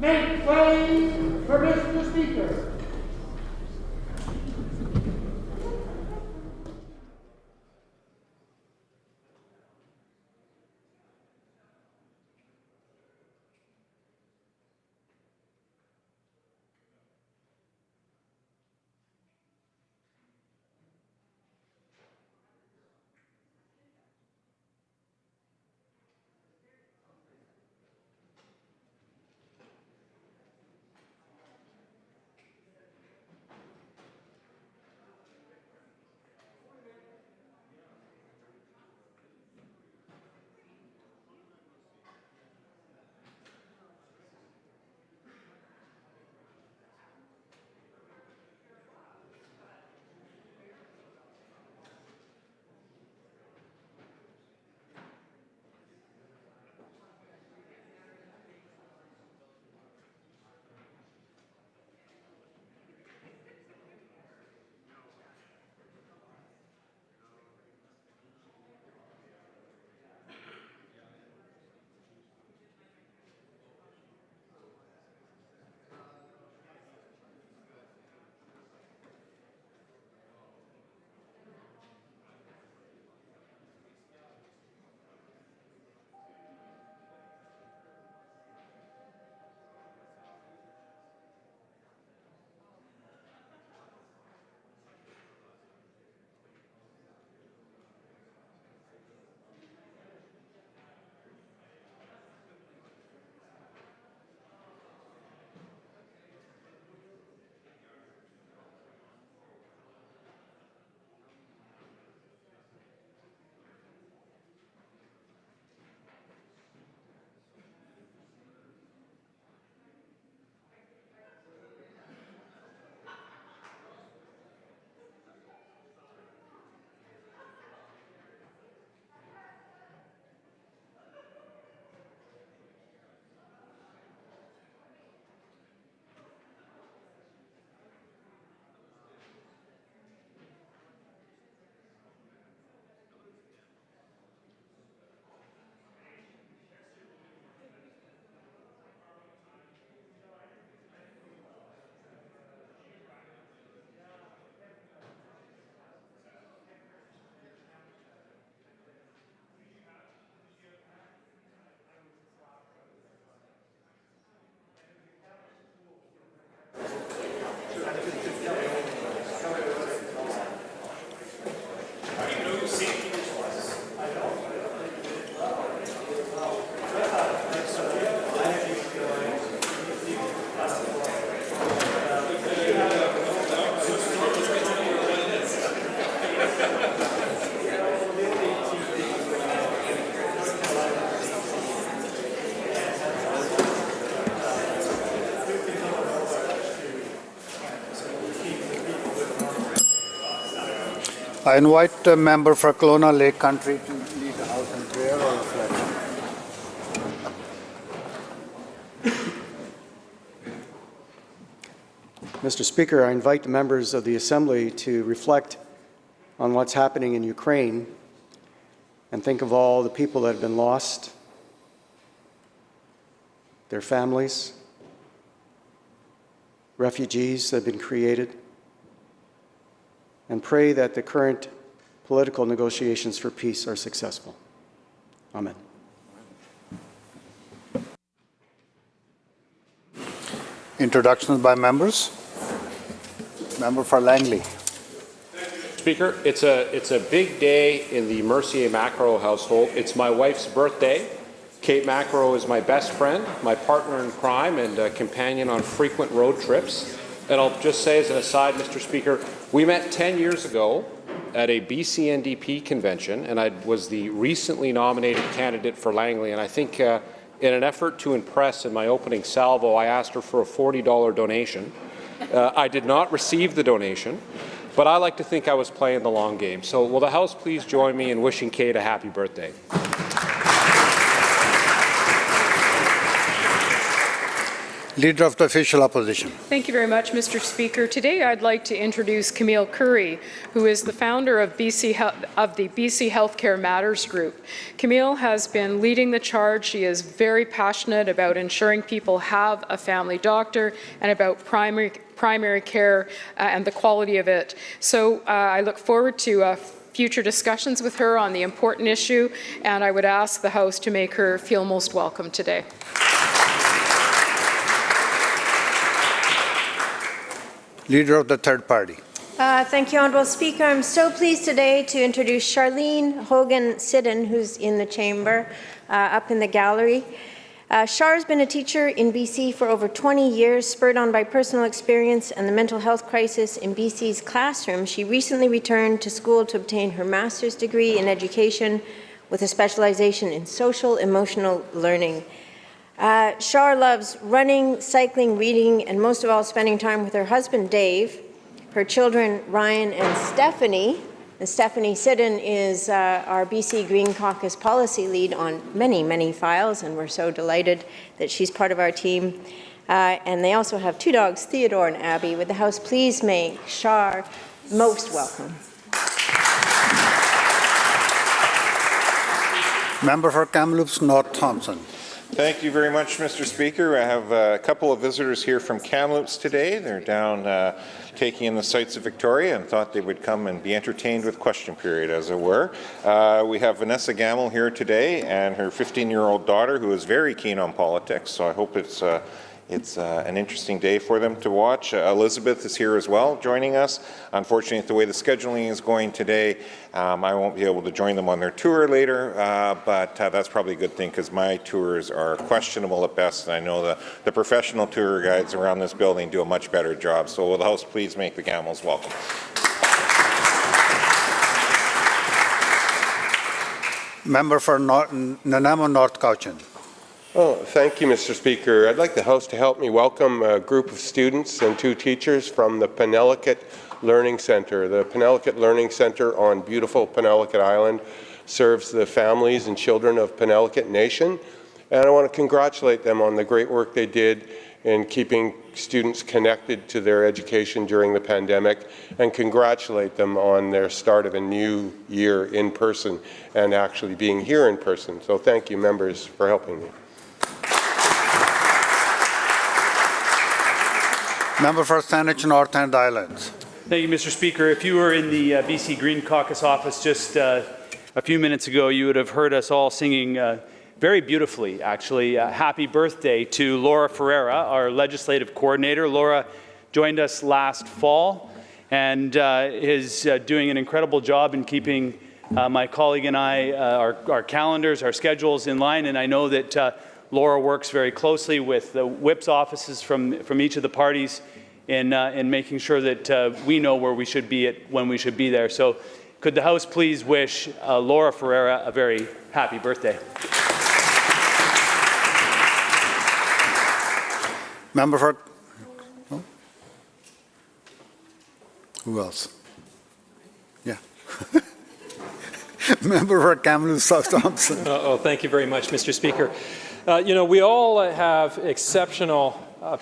Make way for Mr. Speaker. I invite the member for Kelowna Lake Country to lead the House in prayer or reflection. Mr. Speaker, I invite the members of the Assembly to reflect on what's happening in Ukraine and think of all the people that have been lost, their families, refugees that have been created, and pray that the current political negotiations for peace are successful. Amen. Introductions by members. Member for Langley. Speaker, it's a big day in the Mercier-Macro household. It's my wife's birthday. Kate Macro is my best friend, my partner in crime, and a companion on frequent road trips. And I'll just say as an aside, Mr. Speaker, we met 10 years ago at a BC-NDP convention, and I was the recently nominated candidate for Langley. And I think in an effort to impress in my opening salvo, I asked her for a $40 donation. I did not receive the donation, but I like to think I was playing the long game. So will the House please join me in wishing Kate a happy birthday? Leader of the Official Opposition. Thank you very much, Mr. Speaker. Today I'd like to introduce Camille Curry, who is the founder of the BC Healthcare Matters Group. Camille has been leading the charge. She is very passionate about ensuring people have a family doctor and about primary care and the quality of it. So I look forward to future discussions with her on the important issue, and I would ask the House to make her feel most welcome today. Leader of the Third Party. Thank you, Honourable Speaker. I'm so pleased today to introduce Charlene, Hogan, Sidden, who's in the chamber, up in the gallery. Char has been a teacher in BC for over 20 years, spurred on by personal experience and the mental health crisis in BC's classroom. She recently returned to school to obtain her master's degree in education with a specialization in social emotional learning. Char loves running, cycling, reading, and most of all spending time with her husband, Dave, her children, Ryan and Stephanie. And Stephanie Sidden is our BC Green Caucus policy lead on many, many files, and we're so delighted that she's part of our team. And they also have two dogs, Theodore and Abby. Would the House please make Char most welcome? Member for Kamloops North Thompson. Thank you very much, Mr. Speaker. I have a couple of visitors here from Kamloops today. They're down taking in the sights of Victoria and thought they would come and be entertained with question period, as it were. We have Vanessa Gamble here today and her 15-year-old daughter, who is very keen on politics, so I hope it's an interesting day for them to watch. Elizabeth is here as well, joining us. Unfortunately, the way the scheduling is going today, I won't be able to join them on their tour later, but that's probably a good thing because my tours are questionable at best, and I know the professional tour guides around this building do a much better job. So will the House please make the Gambles welcome? Member for Nanaimo North Cowichan. Oh, thank you, Mr. Speaker. I'd like the House to help me welcome a group of students and two teachers from the Penelakut Learning Centre. The Penelakut Learning Centre on beautiful Penelakut Island serves the families and children of Penelakut Nation, and I want to congratulate them on the great work they did in keeping students connected to their education during the pandemic, and congratulate them on their start of a new year in person and actually being here in person. So thank you, members, for helping me. Member for Saanich North and Islands. Thank you, Mr. Speaker. If you were in the BC Green Caucus office just a few minutes ago, you would have heard us all singing very beautifully, actually, happy birthday to Laura Ferreira, our legislative coordinator. Laura joined us last fall and is doing an incredible job in keeping my colleague and I, our calendars, our schedules in line, and I know that Laura works very closely with the whip's offices from each of the parties in making sure that we know where we should be when we should be there. So could the House please wish Laura Ferreira a very happy birthday. Member for... Oh. Who else? Yeah. Member for Kamloops South Thompson. Thank you very much, Mr. Speaker. You know, we all have exceptional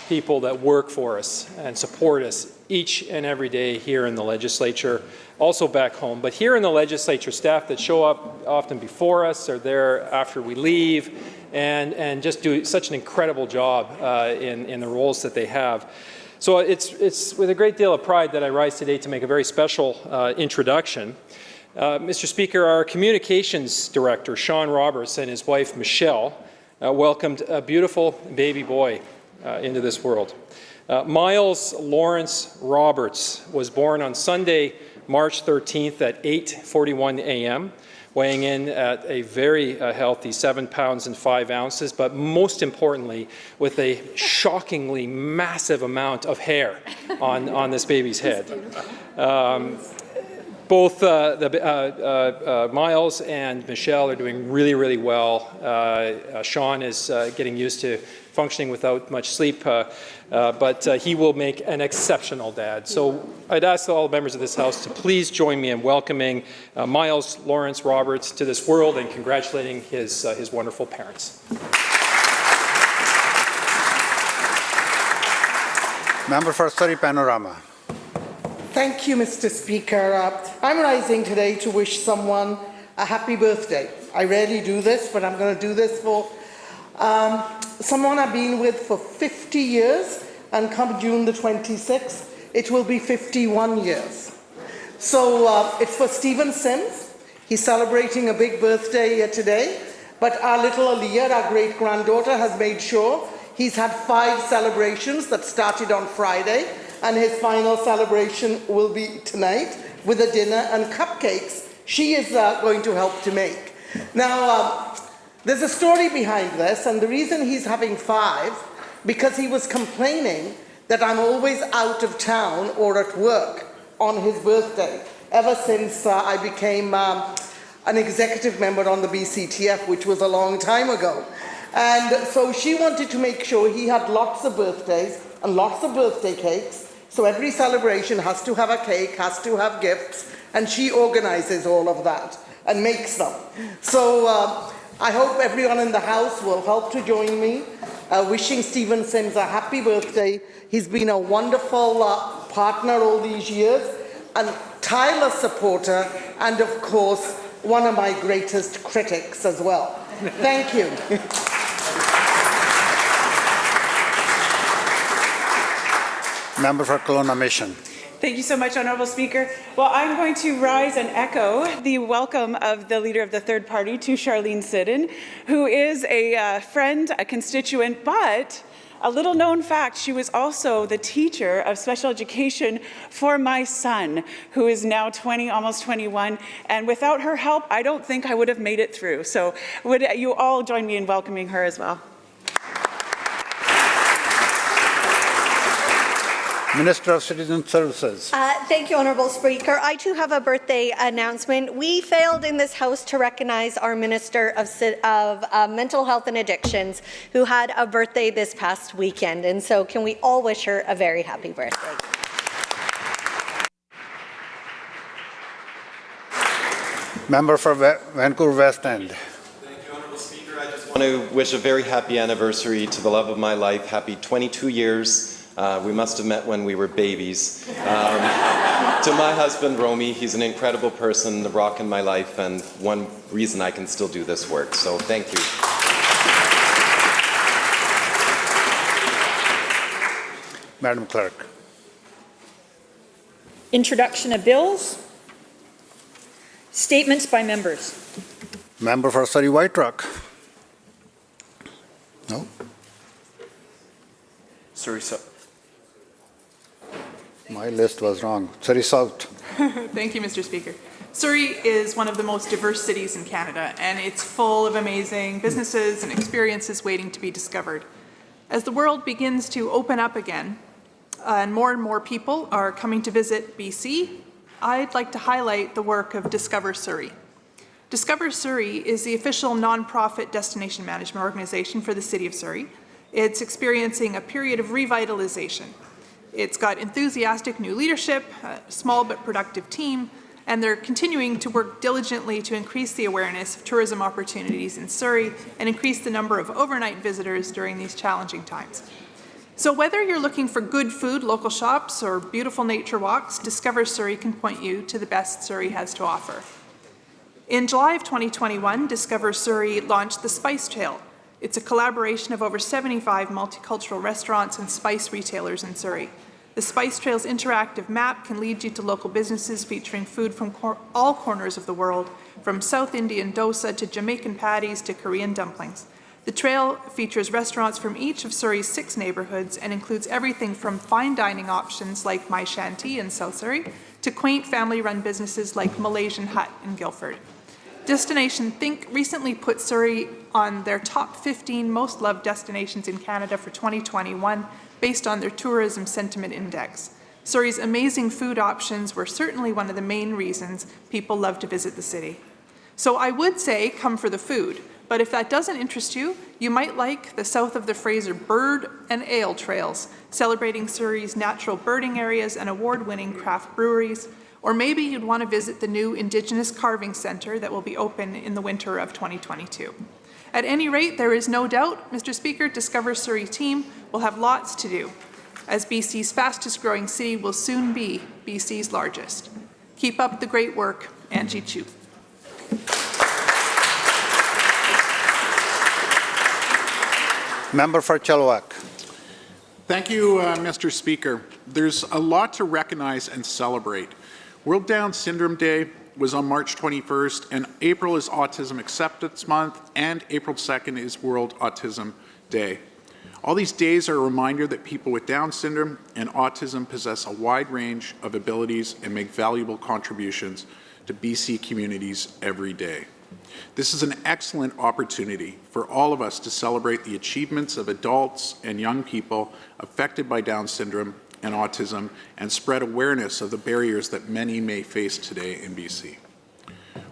people that work for us and support us each and every day here in the Legislature, also back home. But here in the Legislature, staff that show up often before us are there after we leave and just do such an incredible job in the roles that they have. So it's with a great deal of pride that I rise today to make a very special introduction. Mr. Speaker, our Communications Director, Sean Roberts, and his wife, Michelle, welcomed a beautiful baby boy into this world. Miles Lawrence Roberts was born on Sunday, March 13th at 8:41 a.m., weighing in at a very healthy 7 pounds and 5 ounces, but most importantly, with a shockingly massive amount of hair on this baby's head. Both Miles and Michelle are doing really, really well. Sean is getting used to functioning without much sleep, but he will make an exceptional dad. So I'd ask all members of this House to please join me in welcoming Miles Lawrence Roberts to this world and congratulating his wonderful parents. Member for Surrey Panorama. Thank you, Mr. Speaker. I'm rising today to wish someone a happy birthday. I rarely do this, but I'm going to do this for someone I've been with for 50 years, and come June the 26th, it will be 51 years. So it's for Stephen Sims. He's celebrating a big birthday today, but our little Aliyah, our great-granddaughter, has made sure he's had 5 celebrations that started on Friday, and his final celebration will be tonight with a dinner and cupcakes she is going to help to make. Now, there's a story behind this, and the reason he's having 5, because he was complaining that I'm always out of town or at work on his birthday, ever since I became an executive member on the BCTF, which was a long time ago. And so she wanted to make sure he had lots of birthdays and lots of birthday cakes. So every celebration has to have a cake, has to have gifts, and she organizes all of that and makes them. So I hope everyone in the House will help to join me, wishing Stephen Sims a happy birthday. He's been a wonderful partner all these years, a tireless supporter, and of course, one of my greatest critics as well. Thank you. Member for Kelowna Mission. Thank you so much, Honourable Speaker. Well, I'm going to rise and echo the welcome of the Leader of the Third Party to Charlene Sidden, who is a friend, a constituent, but a little known fact, she was also the teacher of special education for my son, who is now 20, almost 21, and without her help, I don't think I would have made it through. So would you all join me in welcoming her as well? Minister of Citizen Services. Thank you, Honourable Speaker. I too have a birthday announcement. We failed in this House to recognize our Minister of Mental Health and Addictions, who had a birthday this past weekend. And so can we all wish her a very happy birthday? Member for Vancouver West End. Thank you, Honourable Speaker. I just want to wish a very happy anniversary to the love of my life. Happy 22 years. We must have met when we were babies. To my husband, Romy, he's an incredible person, the rock in my life, and one reason I can still do this work. So thank you. Madam Clerk. Introduction of bills. Statements by members. Member for Surrey White Rock. No. Surrey South. My list was wrong. Surrey South. Thank you, Mr. Speaker. Surrey is one of the most diverse cities in Canada, and it's full of amazing businesses and experiences waiting to be discovered. As the world begins to open up again, and more people are coming to visit BC, I'd like to highlight the work of Discover Surrey. Discover Surrey is the official nonprofit destination management organization for the City of Surrey. It's experiencing a period of revitalization. It's got enthusiastic new leadership, a small but productive team, and they're continuing to work diligently to increase the awareness of tourism opportunities in Surrey and increase the number of overnight visitors during these challenging times. So whether you're looking for good food, local shops, or beautiful nature walks, Discover Surrey can point you to the best Surrey has to offer. In July of 2021, Discover Surrey launched the Spice Trail. It's a collaboration of over 75 multicultural restaurants and spice retailers in Surrey. The Spice Trail's interactive map can lead you to local businesses featuring food from all corners of the world, from South Indian dosa to Jamaican patties to Korean dumplings. The trail features restaurants from each of Surrey's 6 neighbourhoods and includes everything from fine dining options like My Shanty in South Surrey to quaint family-run businesses like Malaysian Hut in Guildford. Destination Think recently put Surrey on their top 15 most loved destinations in Canada for 2021 based on their Tourism Sentiment Index. Surrey's amazing food options were certainly one of the main reasons people love to visit the city. So I would say come for the food, but if that doesn't interest you, you might like the South of the Fraser Bird and Ale Trails, celebrating Surrey's natural birding areas and award-winning craft breweries. Or maybe you'd want to visit the new Indigenous Carving Centre that will be open in the winter of 2022. At any rate, there is no doubt, Mr. Speaker, Discover Surrey team will have lots to do. as BC's fastest growing city will soon be BC's largest. Keep up the great work, Angie Chu. Member for Chilliwack. Thank you, Mr. Speaker. There's a lot to recognize and celebrate. World Down Syndrome Day was on March 21st, and April is Autism Acceptance Month, and April 2nd is World Autism Day. All these days are a reminder that people with Down syndrome and autism possess a wide range of abilities and make valuable contributions to BC communities every day. This is an excellent opportunity for all of us to celebrate the achievements of adults and young people affected by Down syndrome and autism and spread awareness of the barriers that many may face today in BC.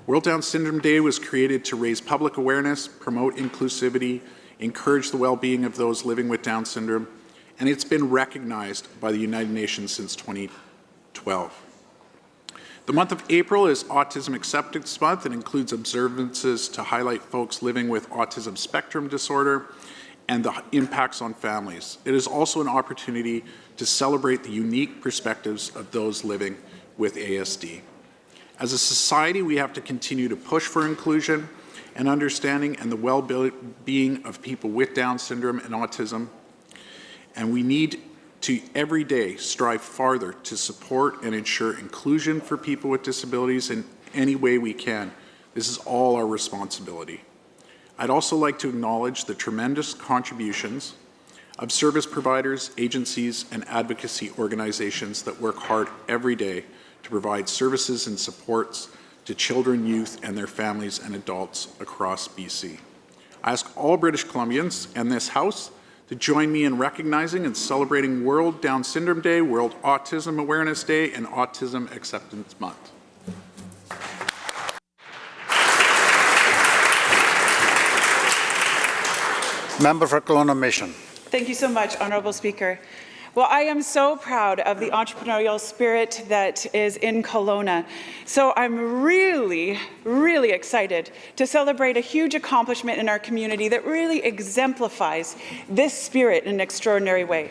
World Down Syndrome Day was created to raise public awareness, promote inclusivity, encourage the well-being of those living with Down syndrome, and it's been recognized by the United Nations since 2012. The month of April is Autism Acceptance Month and includes observances to highlight folks living with autism spectrum disorder and the impacts on families. It is also an opportunity to celebrate the unique perspectives of those living with ASD. As a society, we have to continue to push for inclusion and understanding and the well-being of people with Down syndrome and autism, and we need to every day strive farther to support and ensure inclusion for people with disabilities in any way we can. This is all our responsibility. I'd also like to acknowledge the tremendous contributions of service providers, agencies, and advocacy organizations that work hard every day to provide services and supports to children, youth, and their families and adults across BC. I ask all British Columbians and this House to join me in recognizing and celebrating World Down Syndrome Day, World Autism Awareness Day, and Autism Acceptance Month. Member for Kelowna Mission. Thank you so much, Honourable Speaker. Well, I am so proud of the entrepreneurial spirit that is in Kelowna. So I'm really, really excited to celebrate a huge accomplishment in our community that really exemplifies this spirit in an extraordinary way.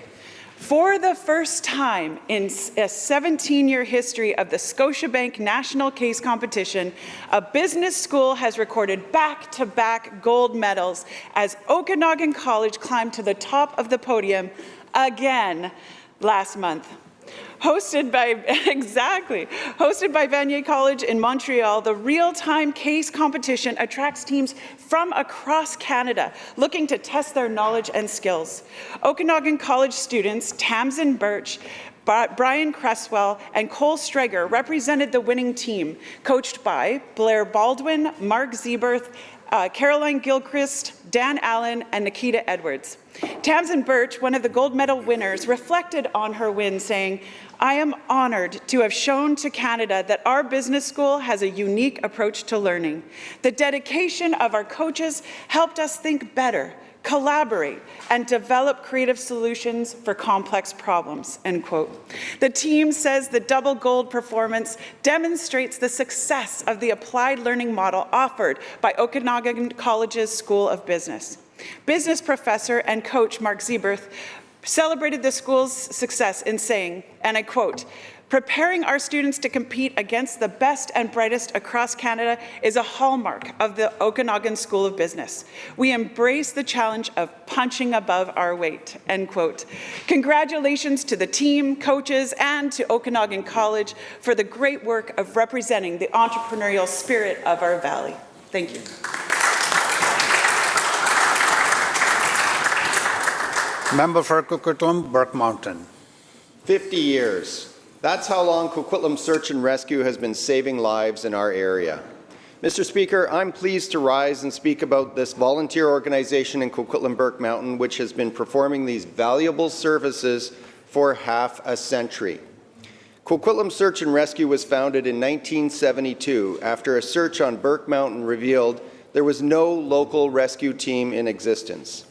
For the first time in a 17-year history of the Scotiabank National Case Competition, a business school has recorded back-to-back gold medals as Okanagan College climbed to the top of the podium again last month. Hosted by Vanier College in Montreal, the real-time case competition attracts teams from across Canada looking to test their knowledge and skills. Okanagan College students Tamsin Birch, Brian Cresswell, and Cole Streger represented the winning team, coached by Blair Baldwin, Mark Zeberth, Caroline Gilchrist, Dan Allen, and Nikita Edwards. Tamsin Birch, one of the gold medal winners, reflected on her win, saying, "I am honored to have shown to Canada that our business school has a unique approach to learning. The dedication of our coaches helped us think better, collaborate, and develop creative solutions for complex problems," end quote. The team says the double gold performance demonstrates the success of the applied learning model offered by Okanagan College's School of Business. Business professor and coach Mark Zeberth celebrated the school's success in saying, and I quote, "Preparing our students to compete against the best and brightest across Canada is a hallmark of the Okanagan School of Business. We embrace the challenge of punching above our weight," end quote. Congratulations to the team, coaches, and to Okanagan College for the great work of representing the entrepreneurial spirit of our valley. Thank you. Member for Coquitlam, Burke Mountain. 50 years. That's how long Coquitlam Search and Rescue has been saving lives in our area. Mr. Speaker, I'm pleased to rise and speak about this volunteer organization in Coquitlam, Burke Mountain, which has been performing these valuable services for half a century. Coquitlam Search and Rescue was founded in 1972 after a search on Burke Mountain revealed there was no local rescue team in existence.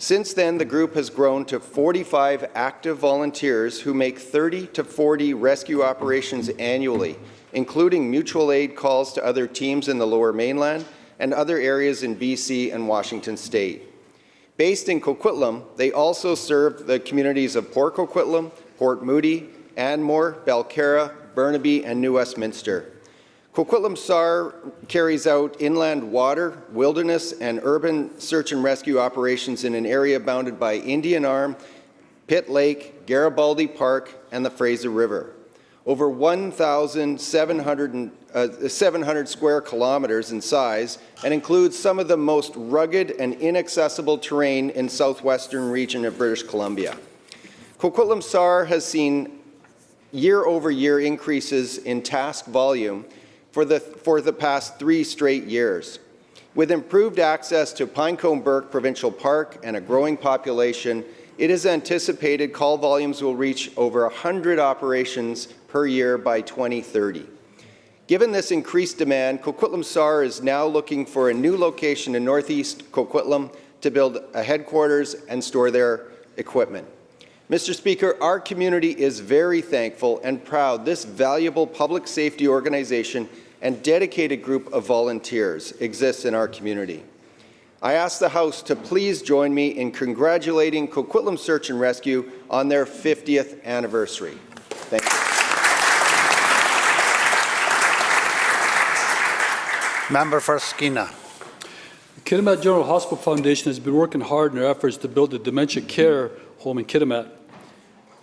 Since then, the group has grown to 45 active volunteers who make 30 to 40 rescue operations annually, including mutual aid calls to other teams in the Lower Mainland and other areas in BC and Washington State. Based in Coquitlam, they also serve the communities of Port Coquitlam, Port Moody, Anmore, Belcarra, Burnaby, and New Westminster. Coquitlam SAR carries out inland water, wilderness, and urban search and rescue operations in an area bounded by Indian Arm, Pitt Lake, Garibaldi Park, and the Fraser River. Over 1,700 square kilometers in size, and includes some of the most rugged and inaccessible terrain in southwestern region of British Columbia. Coquitlam SAR has seen year-over-year increases in task volume for the past 3 straight years. With improved access to Pinecone Burke Provincial Park and a growing population, it is anticipated call volumes will reach over 100 operations per year by 2030. Given this increased demand, Coquitlam SAR is now looking for a new location in northeast Coquitlam to build a headquarters and store their equipment. Mr. Speaker, our community is very thankful and proud this valuable public safety organization and dedicated group of volunteers exists in our community. I ask the House to please join me in congratulating Coquitlam Search and Rescue on their 50th anniversary. Thank you. Member for Skeena. The Kitimat General Hospital Foundation has been working hard in their efforts to build a dementia care home in Kitimat.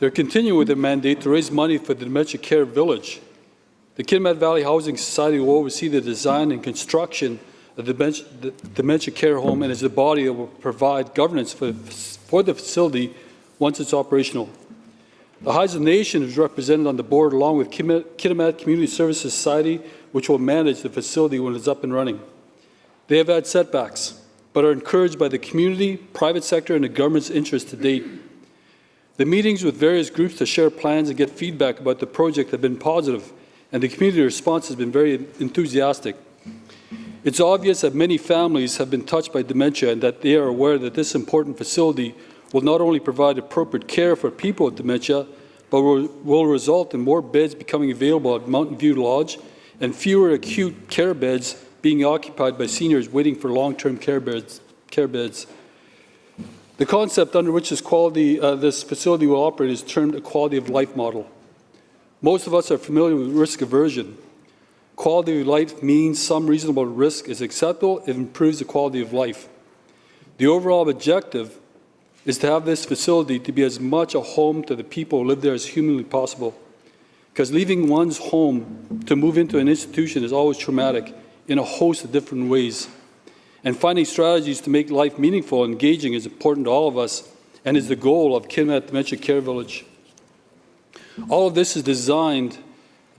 They're continuing with their mandate to raise money for the Dementia Care Village. The Kitimat Valley Housing Society will oversee the design and construction of the Dementia Care Home and is the body that will provide governance for the facility once it's operational. The Haisla Nation is represented on the board along with Kitimat Community Services Society, which will manage the facility when it's up and running. They have had setbacks, but are encouraged by the community, private sector, and the government's interest to date. The meetings with various groups to share plans and get feedback about the project have been positive, and the community response has been very enthusiastic. It's obvious that many families have been touched by dementia and that they are aware that this important facility will not only provide appropriate care for people with dementia, but will result in more beds becoming available at Mountain View Lodge and fewer acute care beds being occupied by seniors waiting for long-term care beds. The concept under which this facility will operate is termed a quality of life model. Most of us are familiar with risk aversion. Quality of life means some reasonable risk is acceptable if it improves the quality of life. The overall objective is to have this facility to be as much a home to the people who live there as humanly possible. Because leaving one's home to move into an institution is always traumatic in a host of different ways. And finding strategies to make life meaningful and engaging is important to all of us and is the goal of Kitimat Dementia Care Village. All of this is designed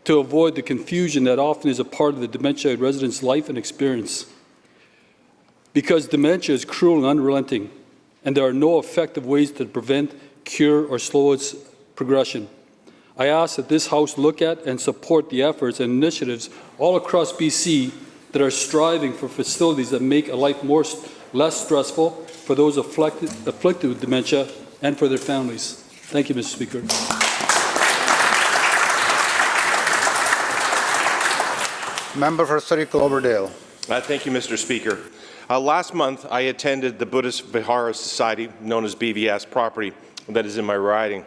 to avoid the confusion that often is a part of the dementia resident's life and experience. Because dementia is cruel and unrelenting, and there are no effective ways to prevent, cure, or slow its progression. I ask that this House look at and support the efforts and initiatives all across BC that are striving for facilities that make a life less stressful for those afflicted with dementia and for their families. Thank you, Mr. Speaker. Member for Surrey Cloverdale. Thank you, Mr. Speaker. Last month, I attended the Buddhist Vihara Society, known as BVS, property that is in my riding.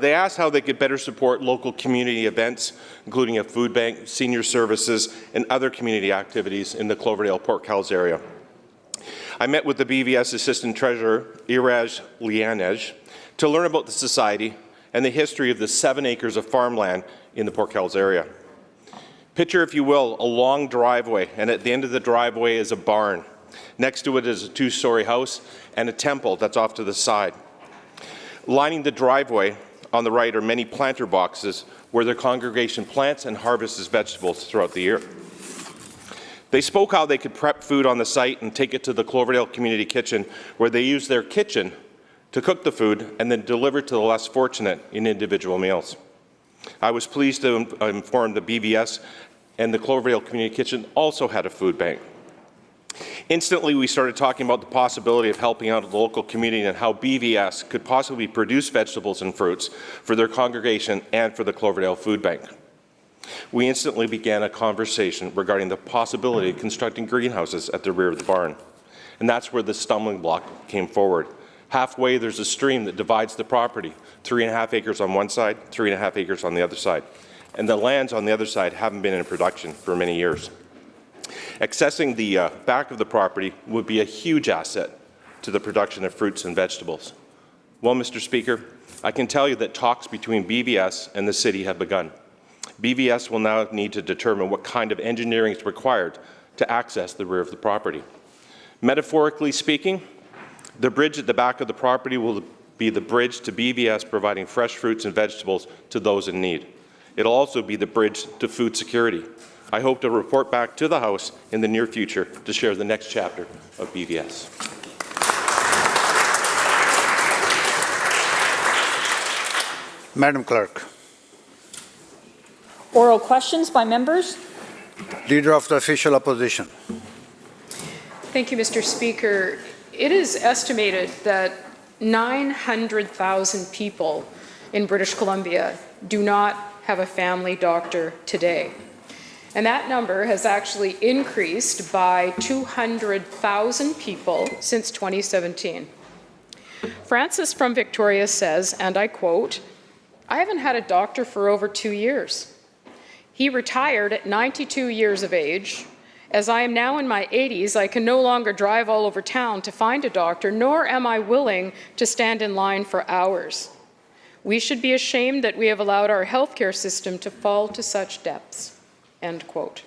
They asked how they could better support local community events, including a food bank, senior services, and other community activities in the Cloverdale-Port Kells area. I met with the BVS Assistant Treasurer, Iraj Lianej, to learn about the Society and the history of the 7 acres of farmland in the Port Kells area. Picture, if you will, a long driveway, and at the end of the driveway is a barn. Next to it is a 2-story house and a temple that's off to the side. Lining the driveway on the right are many planter boxes where their congregation plants and harvests vegetables throughout the year. They spoke how they could prep food on the site and take it to the Cloverdale Community Kitchen, where they use their kitchen to cook the food and then deliver to the less fortunate in individual meals. I was pleased to inform the BVS and the Cloverdale Community Kitchen also had a food bank. Instantly, we started talking about the possibility of helping out the local community and how BVS could possibly produce vegetables and fruits for their congregation and for the Cloverdale Food Bank. We instantly began a conversation regarding the possibility of constructing greenhouses at the rear of the barn. And that's where the stumbling block came forward. Halfway, there's a stream that divides the property, 3.5 acres on one side, 3.5 acres on the other side. And the lands on the other side haven't been in production for many years. Accessing the back of the property would be a huge asset to the production of fruits and vegetables. Well, Mr. Speaker, I can tell you that talks between BVS and the city have begun. BVS will now need to determine what kind of engineering is required to access the rear of the property. Metaphorically speaking, the bridge at the back of the property will be the bridge to BVS providing fresh fruits and vegetables to those in need. It'll also be the bridge to food security. I hope to report back to the House in the near future to share the next chapter of BVS. Madam Clerk. Oral questions by members. Leader of the Official Opposition. Thank you, Mr. Speaker. It is estimated that 900,000 people in British Columbia do not have a family doctor today. And that number has actually increased by 200,000 people since 2017. Francis from Victoria says, and I quote, "I haven't had a doctor for over 2 years. He retired at 92 years of age. As I am now in my 80s, I can no longer drive all over town to find a doctor, nor am I willing to stand in line for hours. We should be ashamed that we have allowed our healthcare system to fall to such depths." End quote.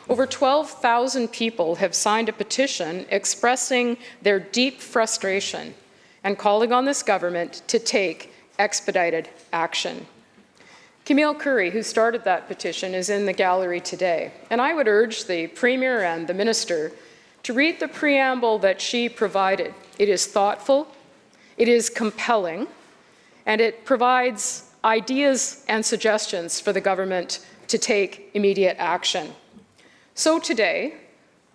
Over 12,000 people have signed a petition expressing their deep frustration and calling on this government to take expedited action. Camille Curry, who started that petition, is in the gallery today, and I would urge the Premier and the Minister to read the preamble that she provided. It is thoughtful, it is compelling, and it provides ideas and suggestions for the government to take immediate action. So today,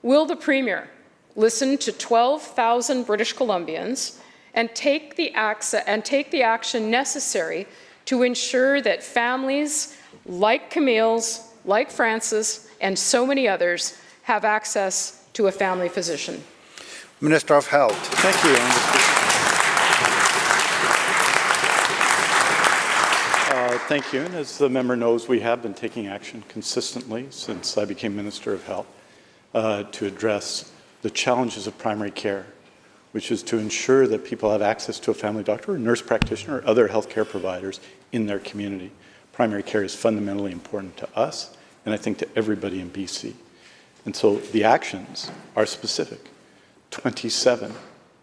will the Premier listen to 12,000 British Columbians and take the action necessary to ensure that families like Camille's, like Francis, and so many others have access to a family physician? Minister of Health. Thank you. Thank you. And as the member knows, we have been taking action consistently since I became Minister of Health to address the challenges of primary care, which is to ensure that people have access to a family doctor or nurse practitioner or other healthcare providers in their community. Primary care is fundamentally important to us, and I think to everybody in BC. And so the actions are specific. 27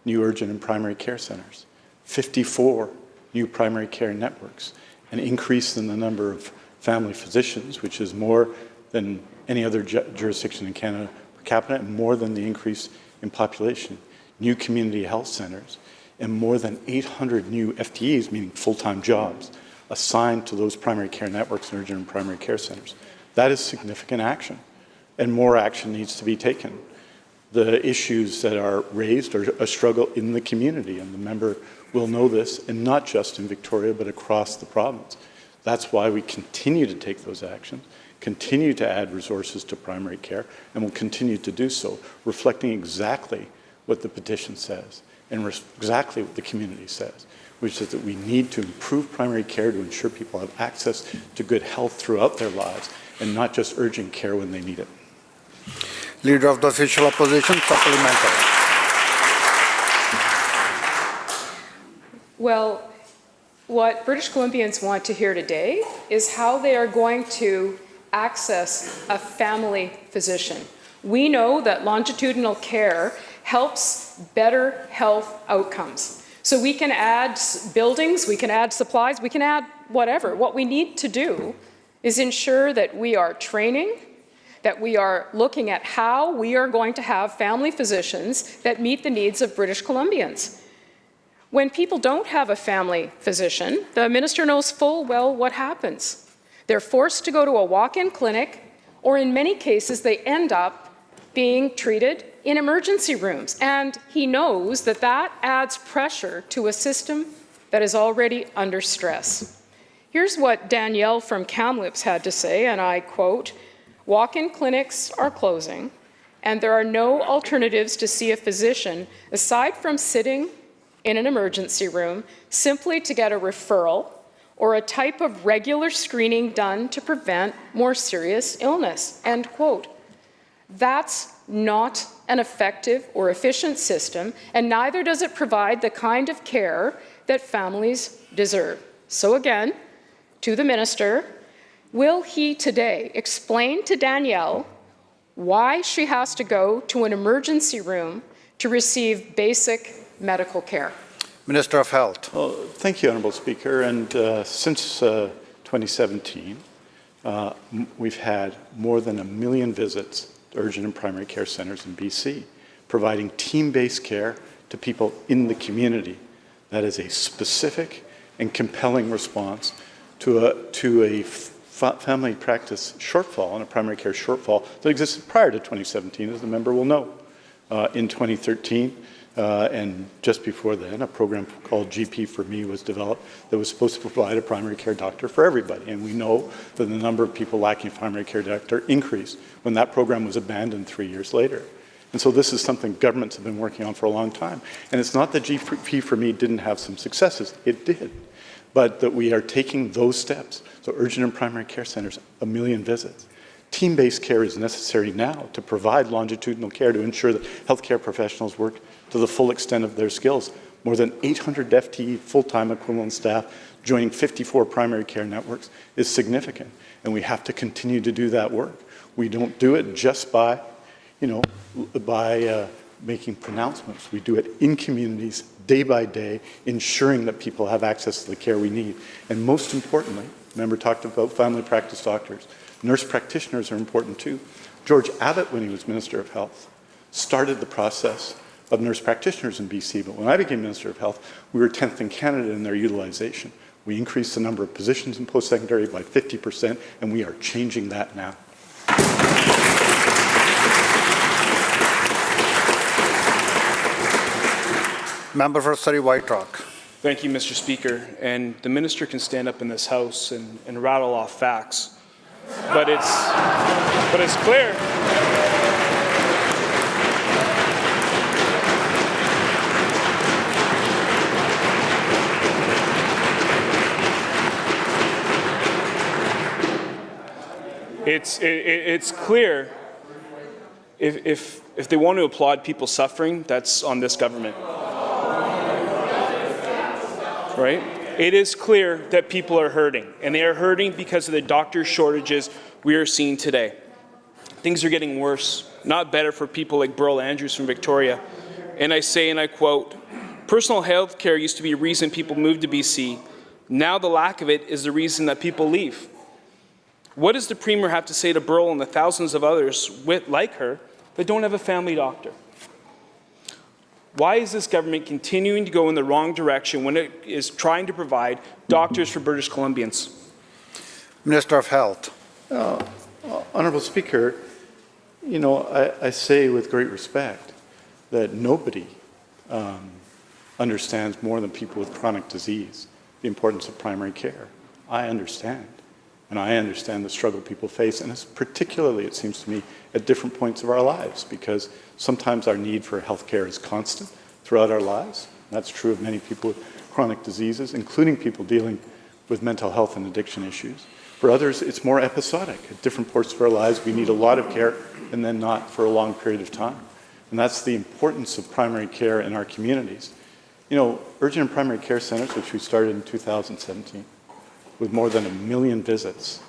new urgent and primary care centers, 54 new primary care networks, an increase in the number of family physicians, which is more than any other jurisdiction in Canada per capita, and more than the increase in population. New community health centers, and more than 800 new FTEs, meaning full-time jobs, assigned to those primary care networks and urgent and primary care centers. That is significant action, and more action needs to be taken. The issues that are raised are a struggle in the community, and the member will know this, and not just in Victoria, but across the province. That's why we continue to take those actions, continue to add resources to primary care, and will continue to do so, reflecting exactly what the petition says and exactly what the community says, which is that we need to improve primary care to ensure people have access to good health throughout their lives and not just urgent care when they need it. Leader of the Official Opposition, supplementary. Well, what British Columbians want to hear today is how they are going to access a family physician. We know that longitudinal care helps better health outcomes. So we can add buildings, we can add supplies, we can add whatever. What we need to do is ensure that we are training, that we are looking at how we are going to have family physicians that meet the needs of British Columbians. When people don't have a family physician, the minister knows full well what happens. They're forced to go to a walk-in clinic, or in many cases, they end up being treated in emergency rooms. And he knows that that adds pressure to a system that is already under stress. Here's what Danielle from Kamloops had to say, and I quote, "Walk-in clinics are closing, and there are no alternatives to see a physician aside from sitting in an emergency room simply to get a referral or a type of regular screening done to prevent more serious illness, end quote. That's not an effective or efficient system, and neither does it provide the kind of care that families deserve. So again, to the minister, will he today explain to Danielle why she has to go to an emergency room to receive basic medical care? Minister of Health. Well, thank you, Honourable Speaker. And since 2017, we've had more than 1 million visits to urgent and primary care centres in BC, providing team-based care to people in the community. That is a specific and compelling response to a family practice shortfall and a primary care shortfall that existed prior to 2017, as the member will know. In 2013, and just before then, a program called GP for Me was developed that was supposed to provide a primary care doctor for everybody. And we know that the number of people lacking a primary care doctor increased when that program was abandoned 3 years later. And so this is something governments have been working on for a long time. And it's not that GP for Me didn't have some successes. It did. But that we are taking those steps. So urgent and primary care centres, 1 million visits. Team-based care is necessary now to provide longitudinal care to ensure that healthcare professionals work to the full extent of their skills. More than 800 FTE full-time equivalent staff joining 54 primary care networks is significant, and we have to continue to do that work. We don't do it just by, making pronouncements. We do it in communities, day by day, ensuring that people have access to the care we need. And most importantly, the member talked about family practice doctors. Nurse practitioners are important too. George Abbott, when he was Minister of Health, started the process of nurse practitioners in BC, but when I became Minister of Health, we were 10th in Canada in their utilization. We increased the number of positions in post-secondary by 50%, and we are changing that now. Member for Surrey White Rock. Thank you, Mr. Speaker. And the minister can stand up in this House and rattle off facts, but it's clear. It's clear if they want to applaud people suffering, that's on this government. Right? It is clear that people are hurting, and they are hurting because of the doctor shortages we are seeing today. Things are getting worse, not better for people like Burl Andrews from Victoria. And I say, and I quote, "Personal health care used to be a reason people moved to BC. Now the lack of it is the reason that people leave." What does the Premier have to say to Burl and the thousands of others like her that don't have a family doctor? Why is this government continuing to go in the wrong direction when it is trying to provide doctors for British Columbians? Minister of Health. Honourable Speaker, I say with great respect that nobody understands more than people with chronic disease the importance of primary care. I understand. And I understand the struggle people face, and it's particularly, it seems to me, at different points of our lives, because sometimes our need for health care is constant throughout our lives. That's true of many people with chronic diseases, including people dealing with mental health and addiction issues. For others, it's more episodic. At different parts of our lives, we need a lot of care and then not for a long period of time. And that's the importance of primary care in our communities. Urgent and primary care centers, which we started in 2017, with more than 1 million visits,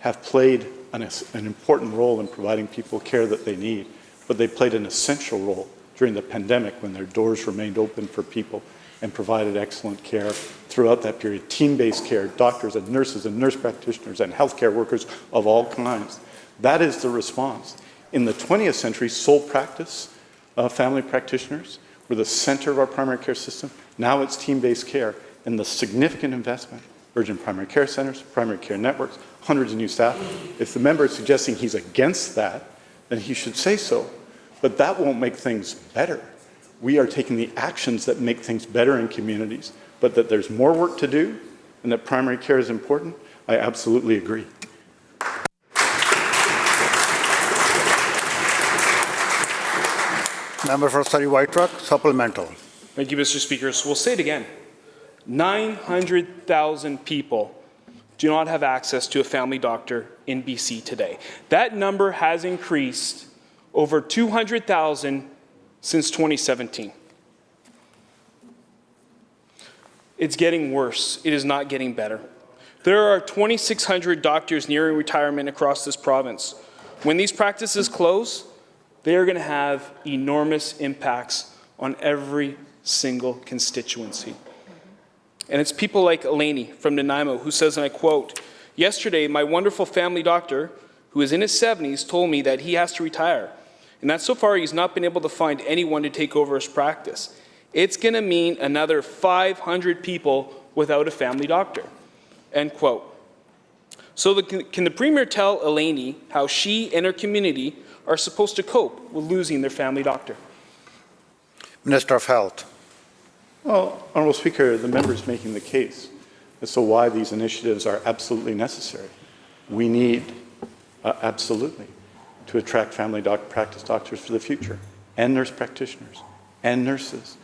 have played an important role in providing people care that they need, but they played an essential role during the pandemic when their doors remained open for people and provided excellent care throughout that period. Team-based care, doctors and nurses and nurse practitioners and healthcare workers of all kinds. That is the response. In the 20th century, sole practice family practitioners were the center of our primary care system. Now it's team-based care, and the significant investment, urgent primary care centers, primary care networks, hundreds of new staff. If the member is suggesting he's against that, then he should say so. But that won't make things better. We are taking the actions that make things better in communities, but that there's more work to do and that primary care is important, I absolutely agree. Member for Surrey White Rock, supplemental. Thank you, Mr. Speaker. So we'll say it again. 900,000 people do not have access to a family doctor in BC today. That number has increased over 200,000 since 2017. It's getting worse. It is not getting better. There are 2,600 doctors nearing retirement across this province. When these practices close, they are going to have enormous impacts on every single constituency. And it's people like Eleni from Nanaimo who says, and I quote, "Yesterday, my wonderful family doctor, who is in his 70s, told me that he has to retire, and that so far he's not been able to find anyone to take over his practice. It's going to mean another 500 people without a family doctor." End quote. So can the Premier tell Eleni how she and her community are supposed to cope with losing their family doctor? Minister of Health. Well, Honourable Speaker, the member is making the case as to why these initiatives are absolutely necessary. We need, absolutely, to attract family practice doctors for the future, and nurse practitioners, and nurses,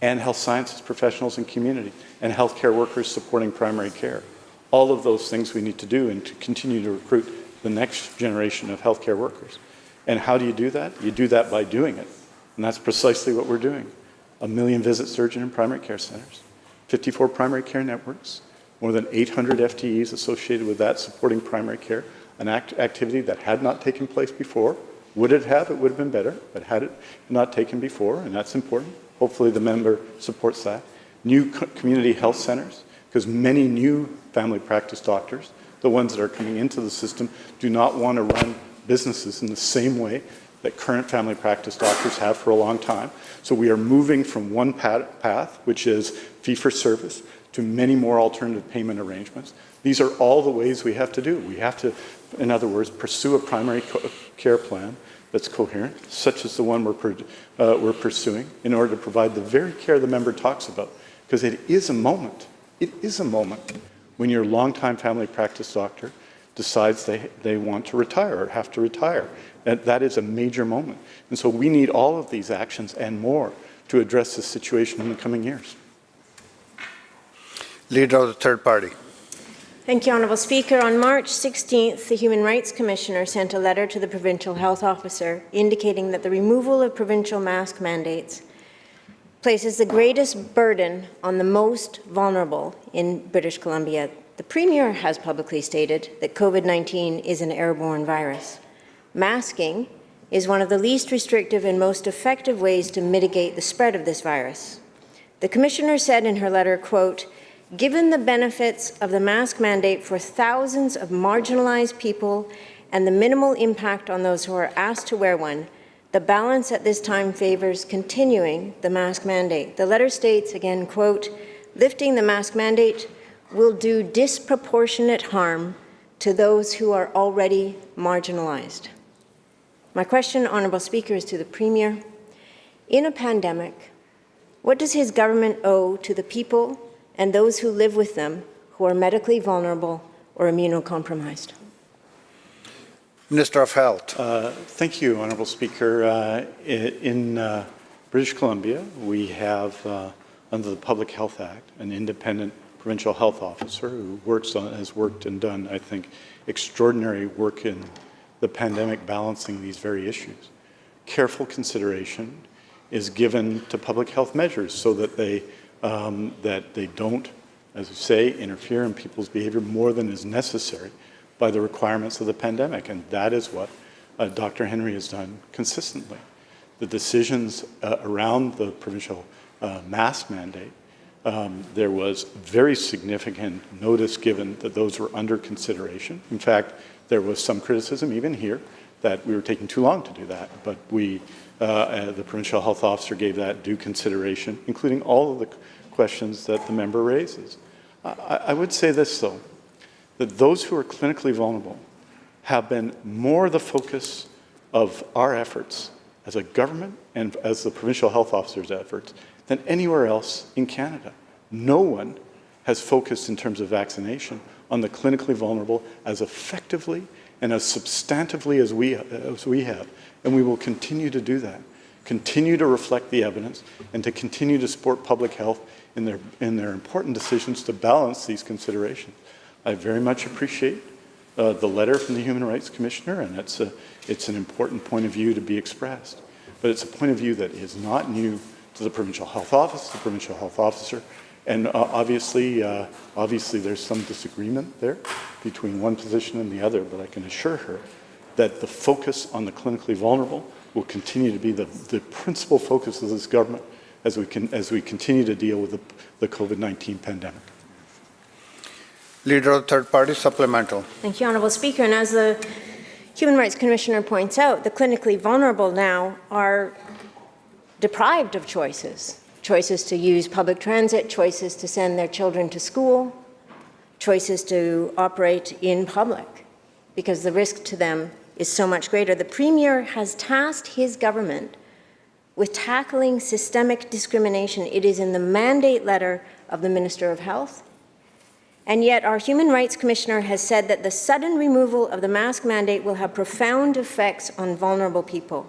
and health sciences professionals and community, and healthcare workers supporting primary care. All of those things we need to do and to continue to recruit the next generation of healthcare workers. And how do you do that? You do that by doing it. And that's precisely what we're doing. 1 million visit surgeon and primary care centers, 54 primary care networks, more than 800 FTEs associated with that supporting primary care, an activity that had not taken place before. Would it have? It would have been better, but had it not taken before, and that's important. Hopefully the member supports that. New community health centers, because many new family practice doctors, the ones that are coming into the system, do not want to run businesses in the same way that current family practice doctors have for a long time. So we are moving from one path, which is fee-for-service, to many more alternative payment arrangements. These are all the ways we have to do. We have to, in other words, pursue a primary care plan that's coherent, such as the one we're pursuing, in order to provide the very care the member talks about. Because it is a moment when your longtime family practice doctor decides they want to retire or have to retire. And that is a major moment. And so we need all of these actions and more to address this situation in the coming years. Leader of the third party. Thank you, Honourable Speaker. On March 16th, the Human Rights Commissioner sent a letter to the Provincial Health Officer indicating that the removal of provincial mask mandates places the greatest burden on the most vulnerable in British Columbia. The Premier has publicly stated that COVID-19 is an airborne virus. Masking is one of the least restrictive and most effective ways to mitigate the spread of this virus. The Commissioner said in her letter, quote, "Given the benefits of the mask mandate for thousands of marginalized people and the minimal impact on those who are asked to wear one, the balance at this time favors continuing the mask mandate." The letter states, again, quote, "Lifting the mask mandate will do disproportionate harm to those who are already marginalized." My question, Honourable Speaker, is to the Premier. In a pandemic, what does his government owe to the people and those who live with them who are medically vulnerable or immunocompromised? Minister of Health. Thank you, Honourable Speaker. In British Columbia, we have, under the Public Health Act, an independent provincial health officer who has worked and done, I think, extraordinary work in the pandemic balancing these very issues. Careful consideration is given to public health measures so that they don't, as you say, interfere in people's behavior more than is necessary by the requirements of the pandemic. And that is what Dr. Henry has done consistently. The decisions around the provincial mask mandate, there was very significant notice given that those were under consideration. In fact, there was some criticism, even here, that we were taking too long to do that. But the provincial health officer gave that due consideration, including all of the questions that the member raises. I would say this, though, that those who are clinically vulnerable have been more the focus of our efforts as a government and as the provincial health officer's efforts than anywhere else in Canada. No one has focused in terms of vaccination on the clinically vulnerable as effectively and as substantively as we have, and we will continue to do that. continue to reflect the evidence, and to continue to support public health in their important decisions to balance these considerations. I very much appreciate the letter from the Human Rights Commissioner, and it's an important point of view to be expressed. But it's a point of view that is not new to the Provincial Health Office, the Provincial Health Officer, and obviously there's some disagreement there between one position and the other, but I can assure her that the focus on the clinically vulnerable will continue to be the principal focus of this government as we continue to deal with the COVID-19 pandemic. Leader of Third Party, supplemental. Thank you, Honourable Speaker. And as the Human Rights Commissioner points out, the clinically vulnerable now are deprived of choices. Choices to use public transit, choices to send their children to school, choices to operate in public, because the risk to them is so much greater. The Premier has tasked his government with tackling systemic discrimination. It is in the mandate letter of the Minister of Health. And yet our Human Rights Commissioner has said that the sudden removal of the mask mandate will have profound effects on vulnerable people.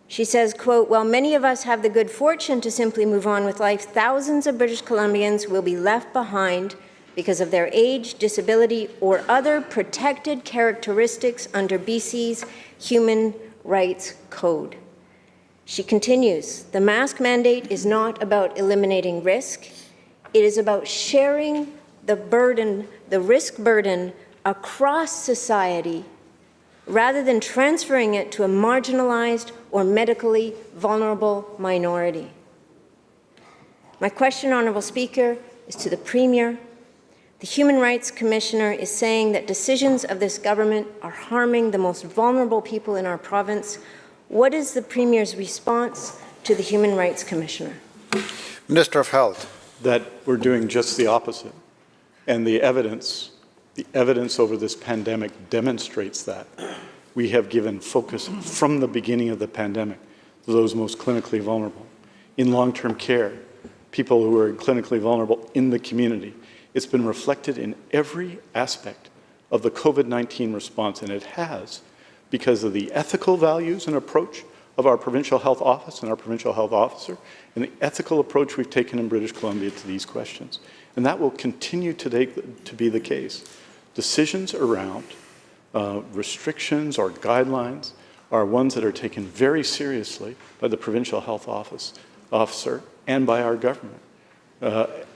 She says, quote, "While many of us have the good fortune to simply move on with life, thousands of British Columbians will be left behind because of their age, disability, or other protected characteristics under BC's Human Rights Code." She continues, "The mask mandate is not about eliminating risk. It is about sharing the burden, the risk burden across society, rather than transferring it to a marginalized or medically vulnerable minority." My question, Honourable Speaker, is to the Premier. The Human Rights Commissioner is saying that decisions of this government are harming the most vulnerable people in our province. What is the Premier's response to the Human Rights Commissioner? Minister of Health. That we're doing just the opposite. And the evidence over this pandemic demonstrates that. We have given focus from the beginning of the pandemic to those most clinically vulnerable. In long-term care, people who are clinically vulnerable in the community. It's been reflected in every aspect of the COVID-19 response, and it has, because of the ethical values and approach of our Provincial Health Office and our Provincial Health Officer, and the ethical approach we've taken in British Columbia to these questions. And that will continue to be the case. Decisions around restrictions or guidelines are ones that are taken very seriously by the Provincial Health Officer and by our government.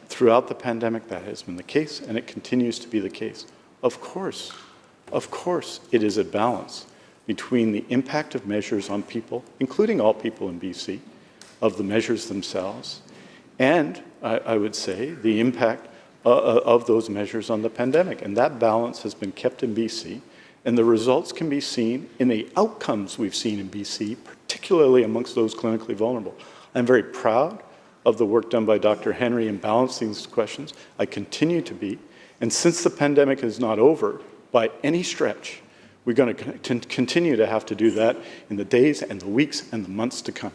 Throughout the pandemic, that has been the case, and it continues to be the case. Of course, it is a balance between the impact of measures on people, including all people in BC, of the measures themselves, and I would say the impact of those measures on the pandemic. And that balance has been kept in BC, and the results can be seen in the outcomes we've seen in BC, particularly amongst those clinically vulnerable. I'm very proud of the work done by Dr. Henry in balancing these questions. I continue to be. And since the pandemic is not over by any stretch, we're going to continue to have to do that in the days and the weeks and the months to come.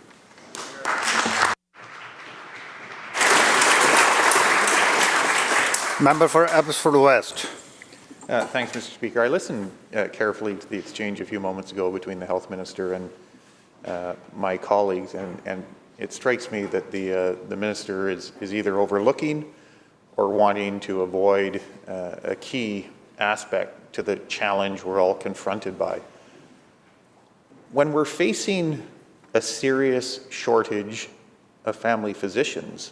Member for Abbotsford West. Thanks, Mr. Speaker. I listened carefully to the exchange a few moments ago between the Health Minister and my colleagues, and it strikes me that the Minister is either overlooking or wanting to avoid a key aspect to the challenge we're all confronted by. When we're facing a serious shortage of family physicians,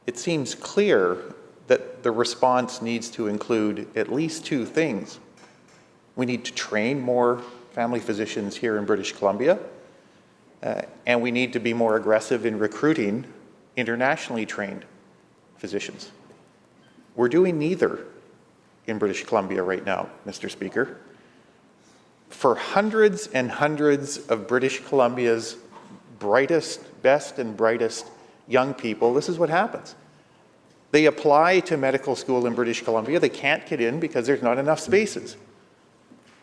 it seems clear that the response needs to include at least two things. We need to train more family physicians here in British Columbia, and we need to be more aggressive in recruiting internationally trained physicians. We're doing neither in British Columbia right now, Mr. Speaker. For hundreds and hundreds of British Columbia's best and brightest young people, this is what happens. They apply to medical school in British Columbia. They can't get in because there's not enough spaces.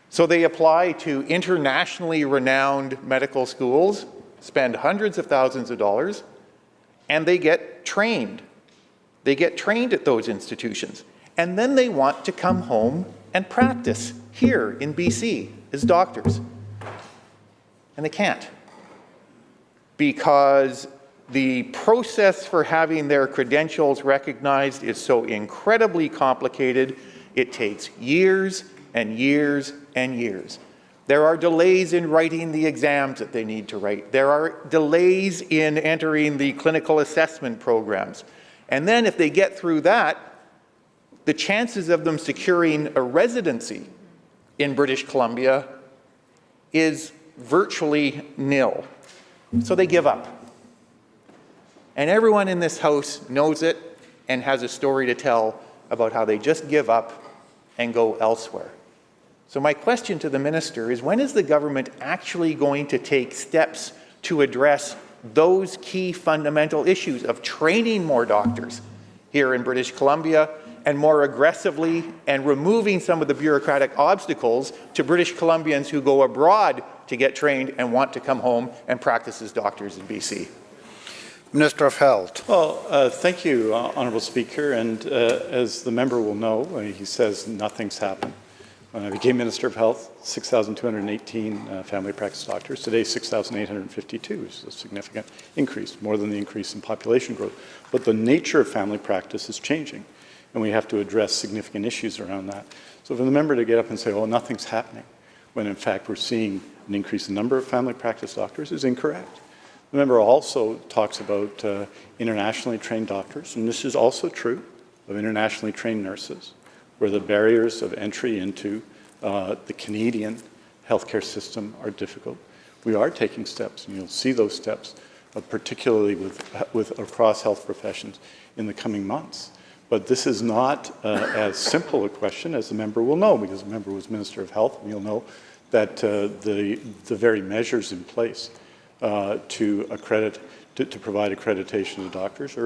So they apply to internationally renowned medical schools, spend hundreds of thousands of dollars, and they get trained. They get trained at those institutions. And then they want to come home and practice here in BC as doctors. And they can't. because the process for having their credentials recognized is so incredibly complicated. It takes years and years and years. There are delays in writing the exams that they need to write. There are delays in entering the clinical assessment programs. And then if they get through that, the chances of them securing a residency in British Columbia is virtually nil. So they give up. And everyone in this House knows it and has a story to tell about how they just give up and go elsewhere. So my question to the minister is, when is the government actually going to take steps to address those key fundamental issues of training more doctors here in British Columbia and more aggressively and removing some of the bureaucratic obstacles to British Columbians who go abroad to get trained and want to come home and practice as doctors in BC? Minister of Health. Well, thank you, Honourable Speaker. And as the member will know, he says nothing's happened. When I became Minister of Health, 6,218 family practice doctors. Today, 6,852, which is a significant increase, more than the increase in population growth. But the nature of family practice is changing, and we have to address significant issues around that. So for the member to get up and say, oh, nothing's happening, when in fact we're seeing an increase in the number of family practice doctors is incorrect. The member also talks about internationally trained doctors, and this is also true of internationally trained nurses, where the barriers of entry into the Canadian healthcare system are difficult. We are taking steps, and you'll see those steps, particularly with across health professions in the coming months. But this is not as simple a question as the member will know, because the member was Minister of Health, and you'll know that the very measures in place to provide accreditation to doctors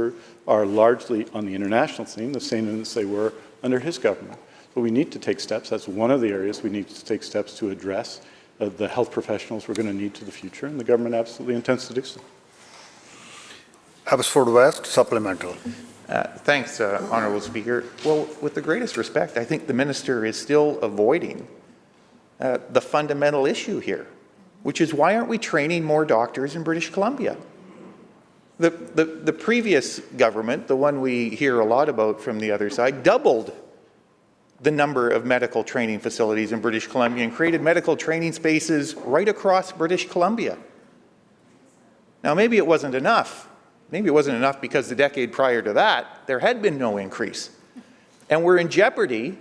are largely on the international scene, the same as they were under his government. But we need to take steps. That's one of the areas we need to take steps to address the health professionals we're going to need to the future, and the government absolutely intends to do so. Abbotsford West, supplemental. Thanks, Honourable Speaker. Well, with the greatest respect, I think the minister is still avoiding the fundamental issue here, which is, why aren't we training more doctors in British Columbia? The previous government, the one we hear a lot about from the other side, doubled the number of medical training facilities in British Columbia and created medical training spaces right across British Columbia. Now, maybe it wasn't enough. Maybe it wasn't enough because the decade prior to that, there had been no increase. And we're in jeopardy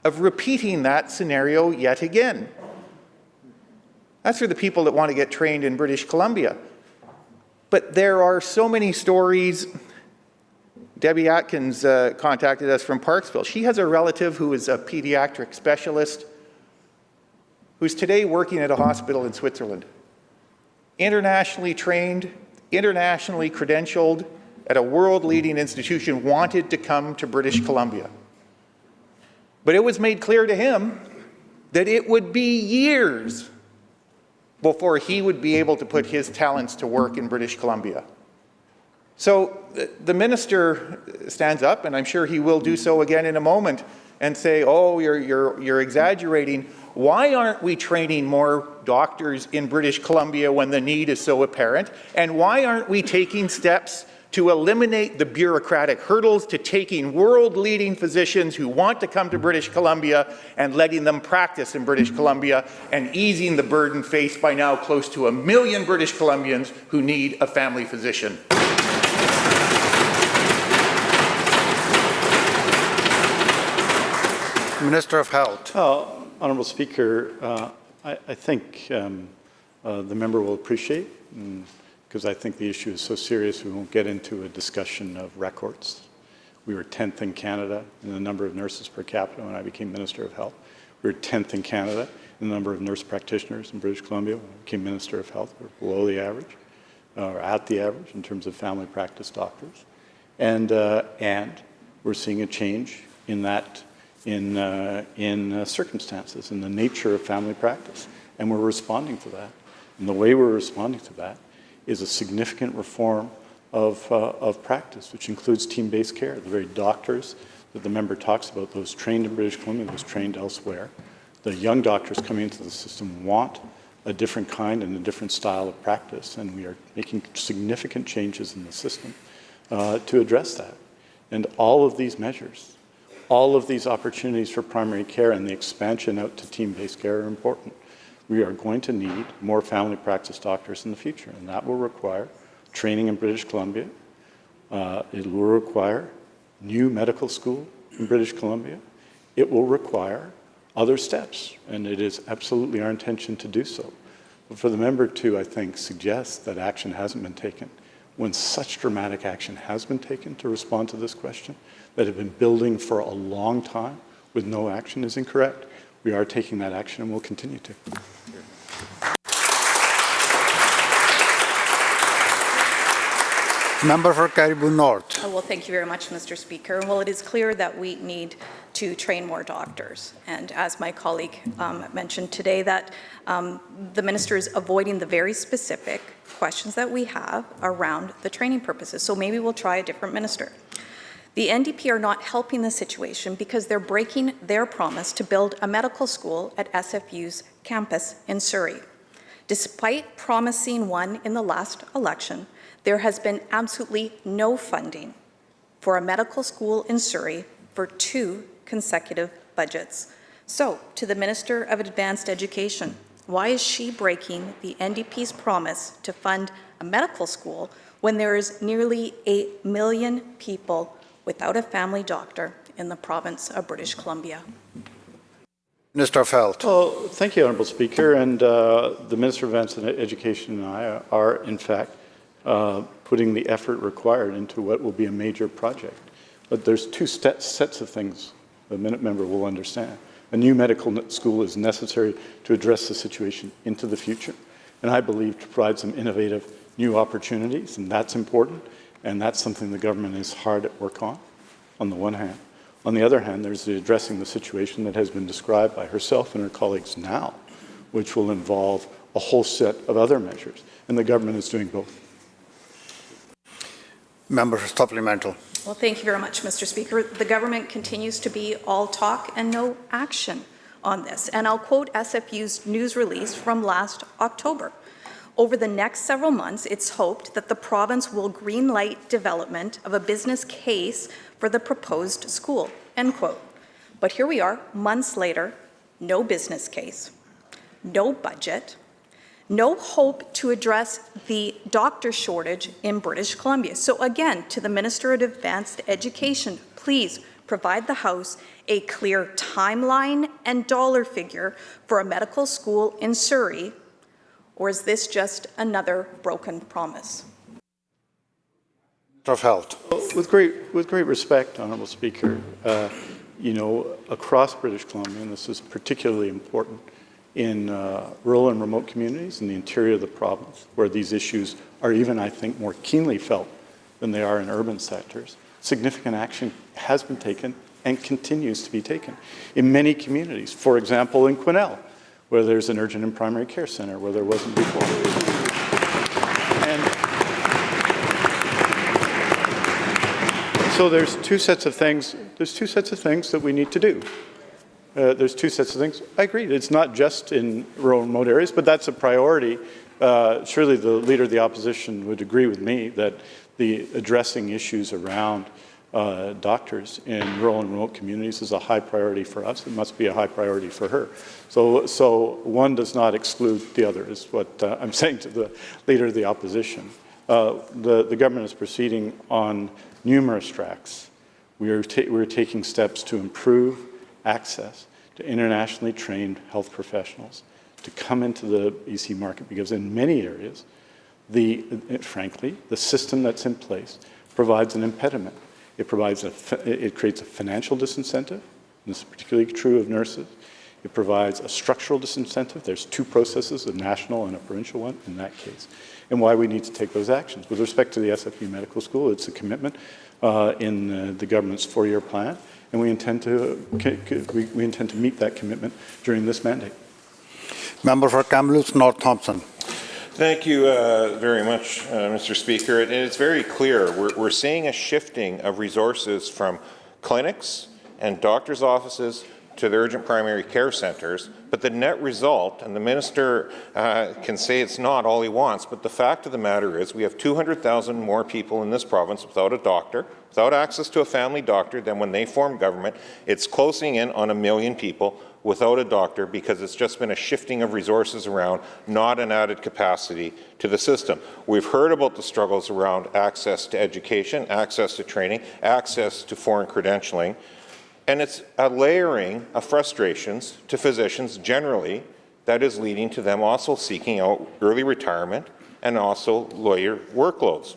of repeating that scenario yet again. That's for the people that want to get trained in British Columbia. But there are so many stories. Debbie Atkins contacted us from Parksville. She has a relative who is a pediatric specialist who's today working at a hospital in Switzerland. Internationally trained, internationally credentialed, at a world-leading institution, wanted to come to British Columbia. But it was made clear to him that it would be years before he would be able to put his talents to work in British Columbia. So the minister stands up, and I'm sure he will do so again in a moment, and say, oh, you're exaggerating. Why aren't we training more doctors in British Columbia when the need is so apparent? And why aren't we taking steps to eliminate the bureaucratic hurdles to taking world-leading physicians who want to come to British Columbia and letting them practice in British Columbia and easing the burden faced by now close to 1 million British Columbians who need a family physician? Minister of Health. Honourable Speaker, I think the member will appreciate, because I think the issue is so serious, we won't get into a discussion of records. We were 10th in Canada in the number of nurses per capita when I became Minister of Health. We were 10th in Canada in the number of nurse practitioners in British Columbia when I became Minister of Health. We're below the average, or at the average in terms of family practice doctors. And we're seeing a change in that, in circumstances, in the nature of family practice. And we're responding to that. And the way we're responding to that is a significant reform of practice, which includes team-based care. The very doctors that the member talks about, those trained in British Columbia, those trained elsewhere, the young doctors coming into the system want a different kind and a different style of practice, and we are making significant changes in the system to address that. And all of these measures, all of these opportunities for primary care and the expansion out to team-based care are important. We are going to need more family practice doctors in the future, and that will require training in British Columbia. It will require new medical school in British Columbia. It will require other steps, and it is absolutely our intention to do so. But for the member to, I think, suggest that action hasn't been taken, when such dramatic action has been taken to respond to this question, that have been building for a long time with no action, is incorrect. We are taking that action and will continue to. Member for Cariboo North. Well, thank you very much, Mr. Speaker. Well, it is clear that we need to train more doctors. And as my colleague mentioned today, that the minister is avoiding the very specific questions that we have around the training purposes. So maybe we'll try a different minister. The NDP are not helping the situation because they're breaking their promise to build a medical school at SFU's campus in Surrey. Despite promising one in the last election, there has been absolutely no funding for a medical school in Surrey for 2 consecutive budgets. So, to the Minister of Advanced Education, why is she breaking the NDP's promise to fund a medical school when there is nearly 8 million people without a family doctor in the province of British Columbia? Mr. Felt. Well, thank you, Honourable Speaker. And the Minister of Advanced Education and I are, in fact, putting the effort required into what will be a major project. But there's 2 sets of things the Minute member will understand. A new medical school is necessary to address the situation into the future, and I believe to provide some innovative new opportunities, and that's important, and that's something the government is hard at work on the one hand. On the other hand, there's the addressing the situation that has been described by herself and her colleagues now, which will involve a whole set of other measures, and the government is doing both. Member for Supplemental. Well, thank you very much, Mr. Speaker. The government continues to be all talk and no action on this. And I'll quote SFU's news release from last October. Over the next several months, it's hoped that the province will greenlight development of a business case for the proposed school, end quote. But here we are, months later, no business case, no budget, no hope to address the doctor shortage in British Columbia. So again, to the Minister of Advanced Education, please provide the House a clear timeline and dollar figure for a medical school in Surrey, or is this just another broken promise? Of Health. With great respect, Honourable Speaker, you know, across British Columbia, and this is particularly important, in rural and remote communities in the interior of the province, where these issues are even, I think, more keenly felt than they are in urban sectors, significant action has been taken and continues to be taken. In many communities, for example, in Quesnel, where there's an urgent and primary care centre where there wasn't before. And so there's 2 sets of things that we need to do. There's 2 sets of things. I agree, it's not just in rural and remote areas, but that's a priority. Surely the Leader of the Opposition would agree with me that the addressing issues around doctors in rural and remote communities is a high priority for us. It must be a high priority for her. So one does not exclude the other, is what I'm saying to the Leader of the Opposition. The government is proceeding on numerous tracks. We're taking steps to improve access to internationally trained health professionals to come into the BC market, because in many areas, frankly, the system that's in place provides an impediment. It creates a financial disincentive, and this is particularly true of nurses. It provides a structural disincentive. There's 2 processes, a national and a provincial one in that case, and why we need to take those actions. With respect to the SFU Medical School, it's a commitment in the government's 4-year plan, and we intend to meet that commitment during this mandate. Member for Kamloops North Thompson. Thank you very much, Mr. Speaker. And it's very clear. We're seeing a shifting of resources from clinics and doctors' offices to the urgent primary care centres, but the net result, and the minister can say it's not all he wants, but the fact of the matter is we have 200,000 more people in this province without a doctor, without access to a family doctor than when they formed government. It's closing in on 1 million people without a doctor because it's just been a shifting of resources around, not an added capacity to the system. We've heard about the struggles around access to education, access to training, access to foreign credentialing, and it's a layering of frustrations to physicians generally that is leading to them also seeking out early retirement and also lawyer workloads.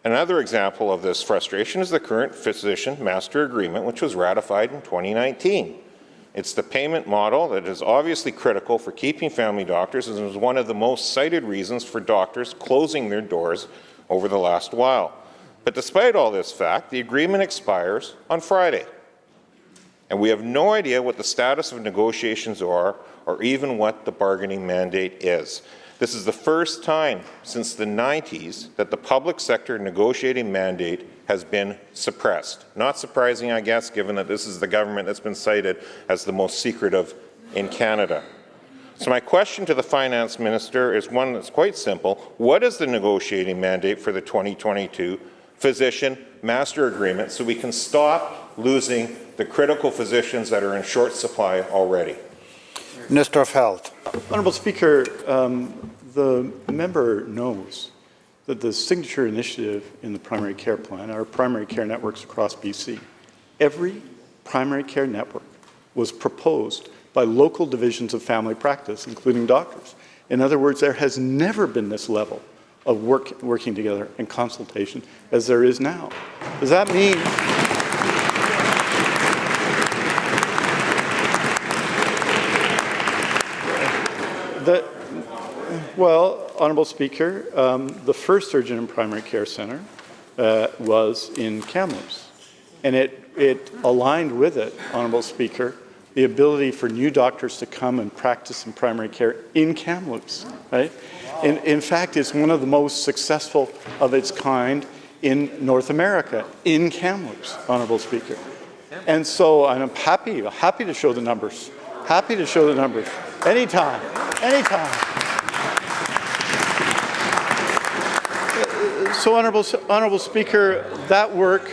Another example of this frustration is the current physician master agreement, which was ratified in 2019. It's the payment model that is obviously critical for keeping family doctors and is one of the most cited reasons for doctors closing their doors over the last while. But despite all this fact, the agreement expires on Friday. And we have no idea what the status of negotiations are or even what the bargaining mandate is. This is the first time since the 90s that the public sector negotiating mandate has been suppressed. Not surprising, I guess, given that this is the government that's been cited as the most secretive in Canada. So my question to the Finance Minister is one that's quite simple. What is the negotiating mandate for the 2022 Physician Master Agreement so we can stop losing the critical physicians that are in short supply already? Minister of Health. Honourable Speaker, the member knows that the signature initiative in the primary care plan are primary care networks across BC. Every primary care network was proposed by local divisions of family practice, including doctors. In other words, there has never been this level of working together and consultation as there is now. Does that mean that, well, Honourable Speaker, the first urgent and primary care centre was in Kamloops, and it aligned with it, Honourable Speaker, the ability for new doctors to come and practice in primary care in Kamloops, right? In fact, it's one of the most successful of its kind in North America, in Kamloops, Honourable Speaker. And so I'm happy to show the numbers. Happy to show the numbers. Anytime. So, Honourable Speaker, that work,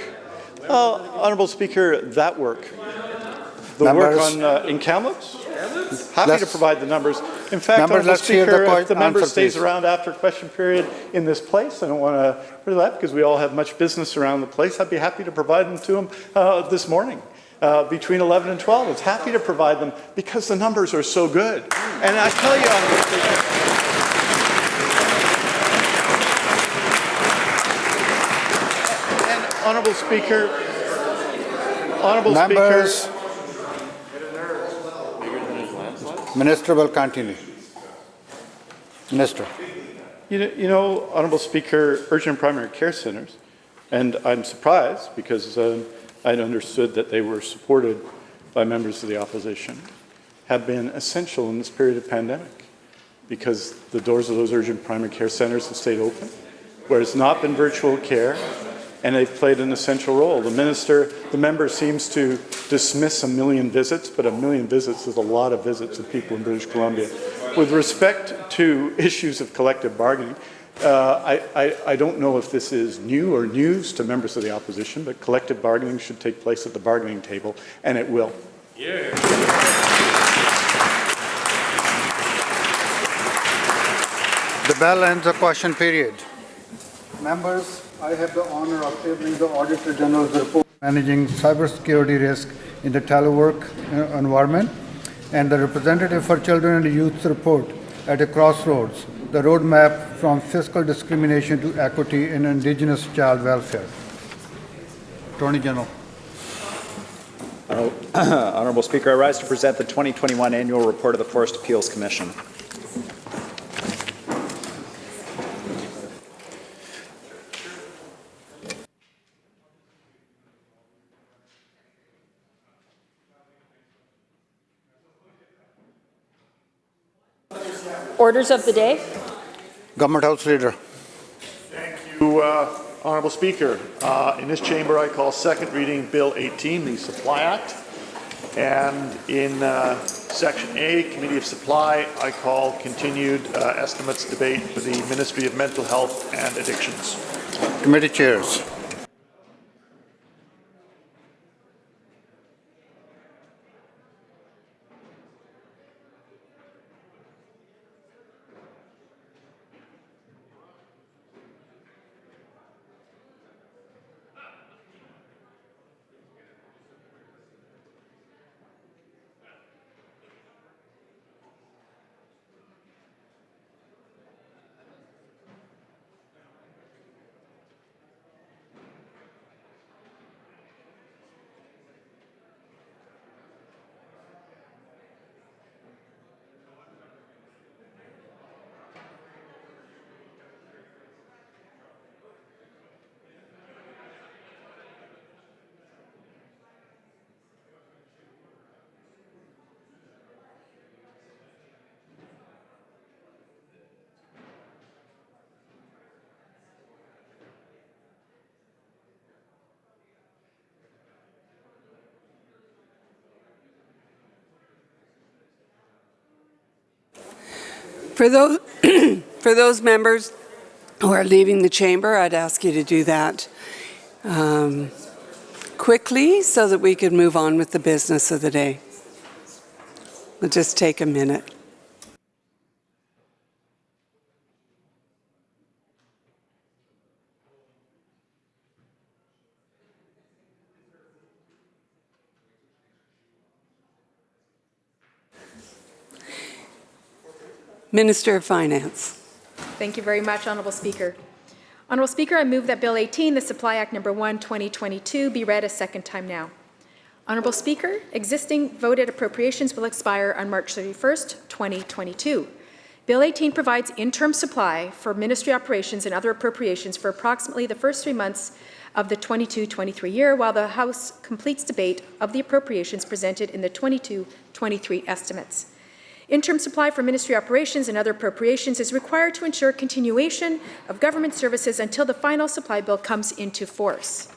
the work on in Kamloops, happy to provide the numbers. In fact, Honourable Speaker, if the member stays around after question period in this place, I don't want to do that because we all have much business around the place. I'd be happy to provide them to him this morning. Between 11 and 12. It's happy to provide them because the numbers are so good. And I tell you, Honourable Speaker, Minister will continue. Minister. You know, Honourable Speaker, urgent primary care centres, and I'm surprised because I'd understood that they were supported by members of the opposition, have been essential in this period of pandemic because the doors of those urgent primary care centres have stayed open, where it's not been virtual care, and they've played an essential role. The member seems to dismiss 1 million visits, but 1 million visits is a lot of visits of people in British Columbia. With respect to issues of collective bargaining, I don't know if this is new or news to members of the opposition, but collective bargaining should take place at the bargaining table, and it will. The bell ends the question period. Members, I have the honour of tabling the Auditor General's report managing cybersecurity risk in the telework environment and the representative for children and youth report at a crossroads, the roadmap from fiscal discrimination to equity in Indigenous child welfare. Attorney General. Honourable Speaker, I rise to present the 2021 Annual Report of the Forest Appeals Commission. Orders of the day. Government House Leader. Thank you, Honourable Speaker. In this chamber, I call second reading Bill 18, the Supply Act. And in Section A, Committee of Supply, I call continued estimates debate for the Ministry of Mental Health and Addictions. Committee chairs. For those, for those members who are leaving the chamber, I'd ask you to do that quickly so that we can move on with the business of the day. We'll just take a minute. Minister of Finance. Thank you very much, Honourable Speaker. Honourable Speaker, I move that Bill 18, the Supply Act No. 1, 2022, be read a second time now. Honourable Speaker, existing voted appropriations will expire on March 31st, 2022. Bill 18 provides interim supply for ministry operations and other appropriations for approximately the first 3 months of the 22-23 year, while the House completes debate of the appropriations presented in the 22-23 estimates. Interim supply for ministry operations and other appropriations is required to ensure continuation of government services until the final supply bill comes into force.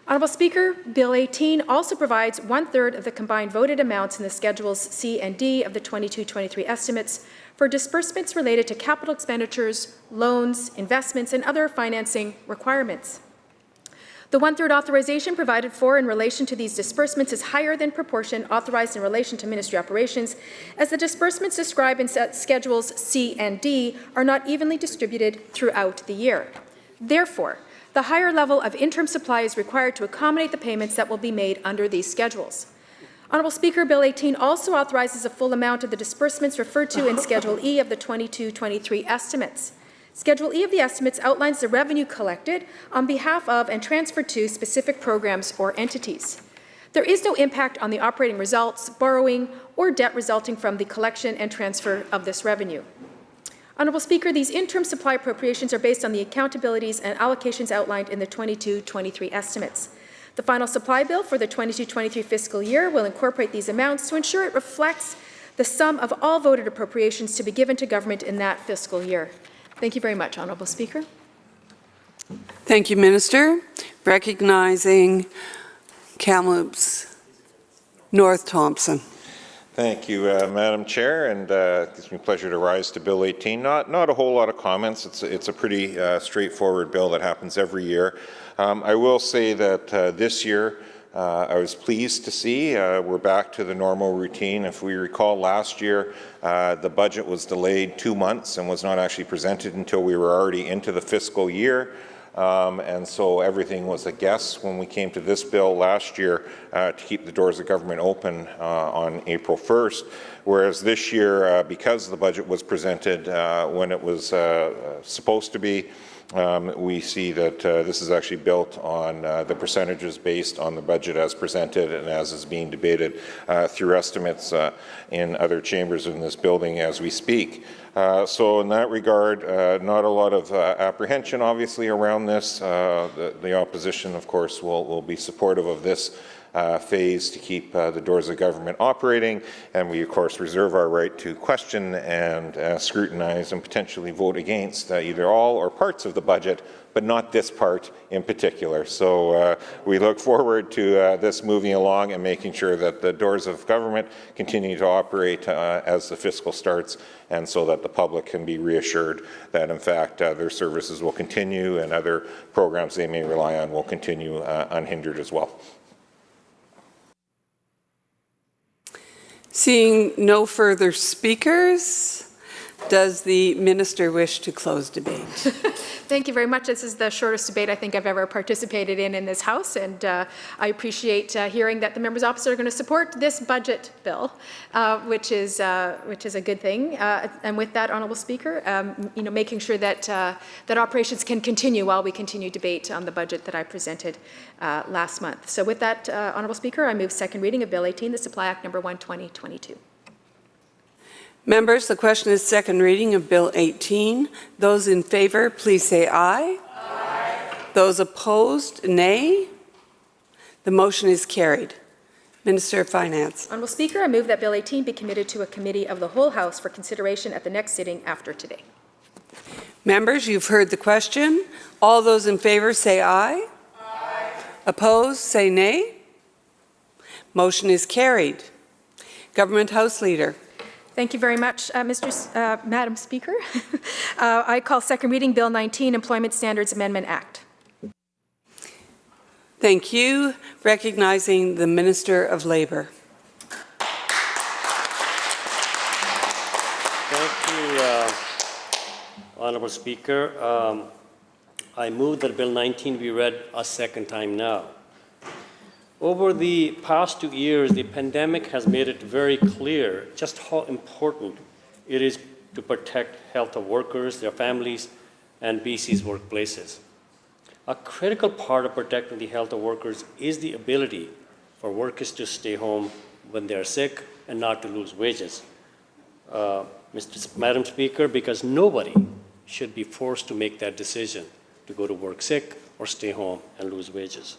Honourable Speaker, Bill 18 also provides 1/3 of the combined voted amounts in the Schedules C and D of the 22-23 estimates for disbursements related to capital expenditures, loans, investments, and other financing requirements. The 1/3 authorization provided for in relation to these disbursements is higher than proportion authorized in relation to ministry operations, as the disbursements described in Schedules C and D are not evenly distributed throughout the year. Therefore, the higher level of interim supply is required to accommodate the payments that will be made under these schedules. Honourable Speaker, Bill 18 also authorizes a full amount of the disbursements referred to in Schedule E of the 22-23 estimates. Schedule E of the estimates outlines the revenue collected on behalf of and transferred to specific programs or entities. There is no impact on the operating results, borrowing, or debt resulting from the collection and transfer of this revenue. Honourable Speaker, these interim supply appropriations are based on the accountabilities and allocations outlined in the 22-23 estimates. The final supply bill for the 22-23 fiscal year will incorporate these amounts to ensure it reflects the sum of all voted appropriations to be given to government in that fiscal year. Thank you very much, Honourable Speaker. Thank you, Minister. Recognizing Kamloops North Thompson. Thank you, Madam Chair, and it gives me pleasure to rise to Bill 18. Not a whole lot of comments. It's a pretty straightforward bill that happens every year. I will say that this year I was pleased to see we're back to the normal routine. If we recall, last year the budget was delayed 2 months and was not actually presented until we were already into the fiscal year. And so everything was a guess when we came to this bill last year to keep the doors of government open on April 1st, whereas this year, because the budget was presented when it was supposed to be, we see that this is actually built on the percentages based on the budget as presented and as is being debated through estimates in other chambers in this building as we speak. So in that regard, not a lot of apprehension obviously around this. The opposition, of course, will be supportive of this phase to keep the doors of government operating, and we of course reserve our right to question and scrutinize and potentially vote against either all or parts of the budget, but not this part in particular. So we look forward to this moving along and making sure that the doors of government continue to operate as the fiscal starts, and so that the public can be reassured that in fact their services will continue and other programs they may rely on will continue unhindered as well. Seeing no further speakers, does the minister wish to close debate? Thank you very much. This is the shortest debate I think I've ever participated in this House, and I appreciate hearing that the members opposite are going to support this budget bill, which is a good thing. And with that, Honourable Speaker, making sure that that operations can continue while we continue debate on the budget that I presented last month. So with that, Honourable Speaker, I move second reading of Bill 18, the Supply Act number 1, 2022. Members, the question is second reading of Bill 18. Those in favour, please say aye. Aye. Those opposed, nay. The motion is carried. Minister of Finance. Honourable Speaker, I move that Bill 18 be committed to a committee of the whole House for consideration at the next sitting after today. Members, you've heard the question. All those in favour say aye. Aye. Opposed, say nay. Motion is carried. Government House Leader. Thank you very much, Madam Speaker. I call second reading Bill 19, Employment Standards Amendment Act. Thank you. Recognizing the Minister of Labour. Thank you, Honourable Speaker. I move that Bill 19 be read a second time now. Over the past 2 years, the pandemic has made it very clear just how important it is to protect health of workers, their families, and BC's workplaces. A critical part of protecting the health of workers is the ability for workers to stay home when they're sick and not to lose wages. Madam Speaker, because nobody should be forced to make that decision to go to work sick or stay home and lose wages.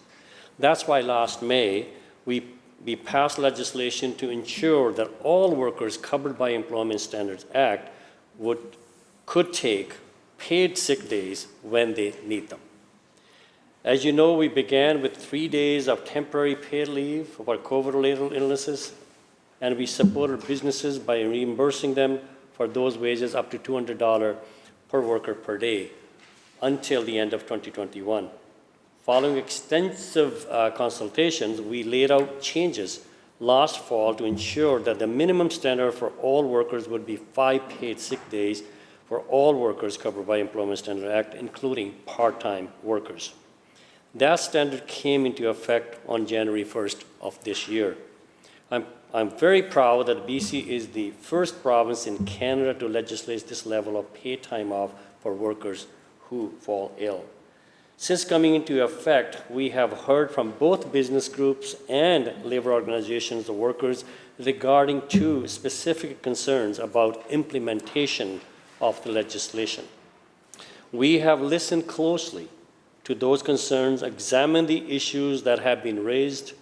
That's why last May, we passed legislation to ensure that all workers covered by Employment Standards Act could take paid sick days when they need them. As you know, we began with 3 days of temporary paid leave for COVID-related illnesses, and we supported businesses by reimbursing them for those wages up to $200 per worker per day until the end of 2021. Following extensive consultations, we laid out changes last fall to ensure that the minimum standard for all workers would be 5 paid sick days for all workers covered by Employment Standards Act, including part-time workers. That standard came into effect on January 1st of this year. I'm very proud that BC is the first province in Canada to legislate this level of paid time off for workers who fall ill. Since coming into effect, we have heard from both business groups and labor organizations of workers regarding 2 specific concerns about implementation of the legislation. We have listened closely to those concerns, examined the issues that have been raised,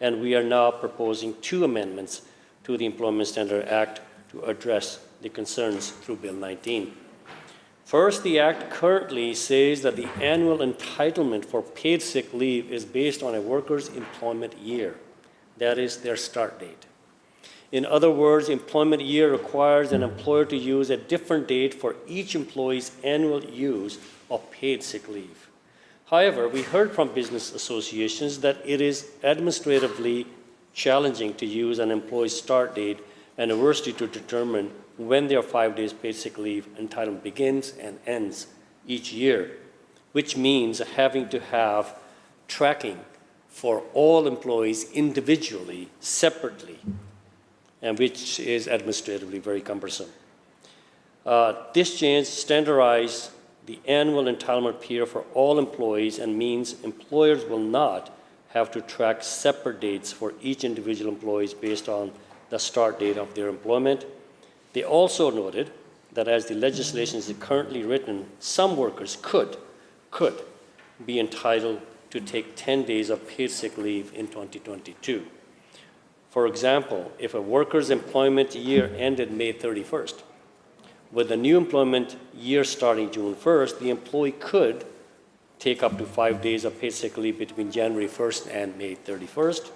and we are now proposing 2 amendments to the Employment Standards Act to address the concerns through Bill 19. First, the Act currently says that the annual entitlement for paid sick leave is based on a worker's employment year. That is their start date. In other words, employment year requires an employer to use a different date for each employee's annual use of paid sick leave. However, we heard from business associations that it is administratively challenging to use an employee's start date anniversary to determine when their 5 days paid sick leave entitlement begins and ends each year, which means having to have tracking for all employees individually, separately, and which is administratively very cumbersome. This change standardizes the annual entitlement period for all employees and means employers will not have to track separate dates for each individual employee based on the start date of their employment. They also noted that as the legislation is currently written, some workers could be entitled to take 10 days of paid sick leave in 2022. For example, if a worker's employment year ended May 31st, with the new employment year starting June 1st, the employee could take up to 5 days of paid sick leave between January 1st and May 31st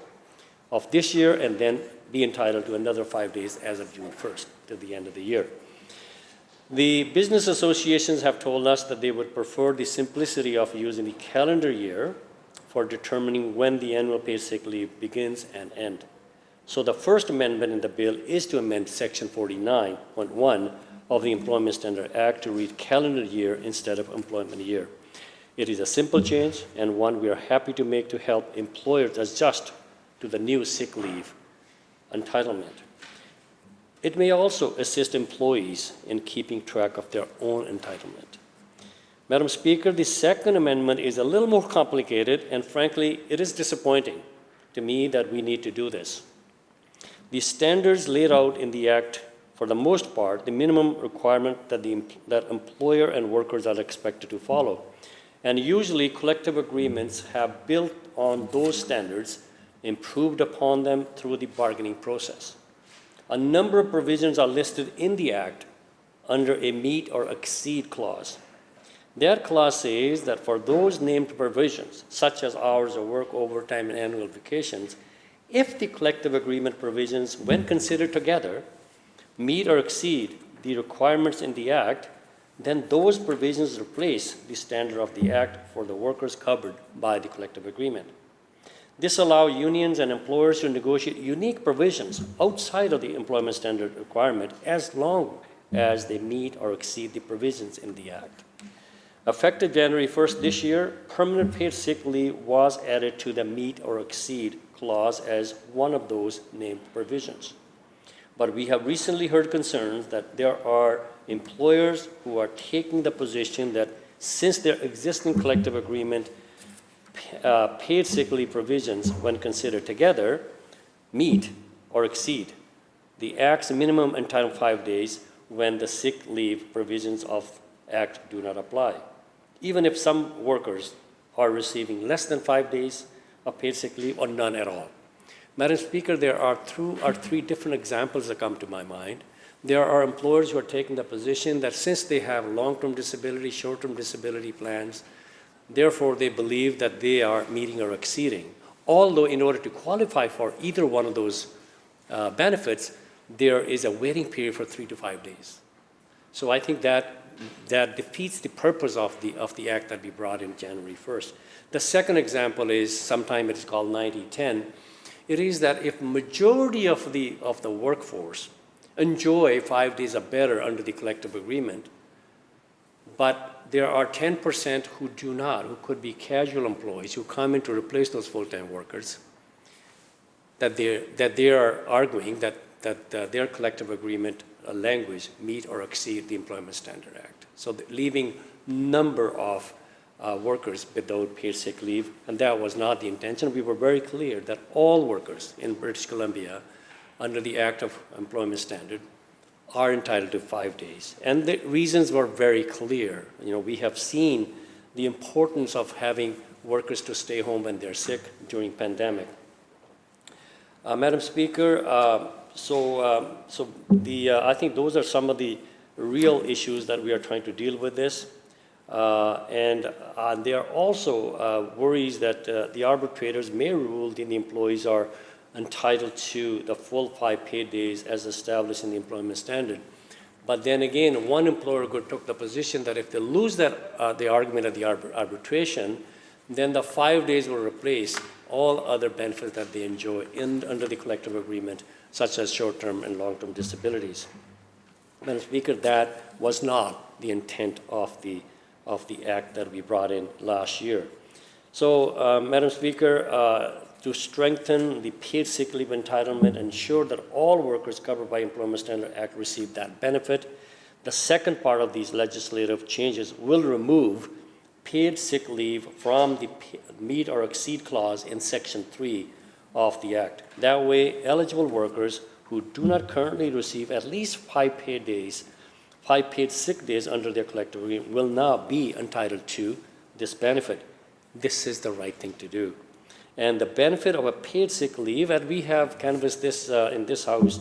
of this year, and then be entitled to another 5 days as of June 1st to the end of the year. The business associations have told us that they would prefer the simplicity of using the calendar year for determining when the annual paid sick leave begins and ends. So the first amendment in the bill is to amend Section 49.1 of the Employment Standard Act to read calendar year instead of employment year. It is a simple change and one we are happy to make to help employers adjust to the new sick leave entitlement. It may also assist employees in keeping track of their own entitlement. Madam Speaker, the second amendment is a little more complicated, and frankly, it is disappointing to me that we need to do this. The standards laid out in the Act, for the most part, the minimum requirement that employer and workers are expected to follow. And usually, collective agreements have built on those standards, improved upon them through the bargaining process. A number of provisions are listed in the Act under a meet or exceed clause. That clause says that for those named provisions, such as hours of work, overtime, and annual vacations, if the collective agreement provisions, when considered together, meet or exceed the requirements in the Act, then those provisions replace the standard of the Act for the workers covered by the collective agreement. This allows unions and employers to negotiate unique provisions outside of the employment standard requirement as long as they meet or exceed the provisions in the Act. Effective January 1st this year, permanent paid sick leave was added to the meet or exceed clause as one of those named provisions. But we have recently heard concerns that there are employers who are taking the position that since their existing collective agreement paid sick leave provisions, when considered together, meet or exceed the Act's minimum entitled 5 days when the sick leave provisions of Act do not apply. Even if some workers are receiving less than 5 days of paid sick leave or none at all. Madam Speaker, there are three different examples that come to my mind. There are employers who are taking the position that since they have long-term disability, short-term disability plans, therefore they believe that they are meeting or exceeding. Although in order to qualify for either one of those benefits, there is a waiting period for 3 to 5 days. So I think that defeats the purpose of the Act that we brought in January 1st. The second example is, sometime it is called 90-10. It is that if majority of the workforce enjoy 5 days or better under the collective agreement, but there are 10% who do not, who could be casual employees who come in to replace those full-time workers, that they are arguing that their collective agreement language meet or exceed the Employment Standard Act. So leaving number of workers without paid sick leave, and that was not the intention. We were very clear that all workers in British Columbia under the Act of Employment Standard are entitled to 5 days. And the reasons were very clear. We have seen the importance of having workers to stay home when they're sick during pandemic. Madam Speaker, I think those are some of the real issues that we are trying to deal with this. And there are also worries that the arbitrators may rule that the employees are entitled to the full 5 paid days as established in the employment standard. But then again, one employer took the position that if they lose the argument of the arbitration, then the 5 days will replace all other benefits that they enjoy under the collective agreement, such as short-term and long-term disabilities. Madam Speaker, that was not the intent of the Act that we brought in last year. So, Madam Speaker, to strengthen the paid sick leave entitlement, ensure that all workers covered by Employment Standard Act receive that benefit, the second part of these legislative changes will remove paid sick leave from the meet or exceed clause in Section 3 of the Act. That way, eligible workers who do not currently receive at least 5 paid sick days under their collective agreement will now be entitled to this benefit. This is the right thing to do. And the benefit of a paid sick leave, and we have canvassed this in this House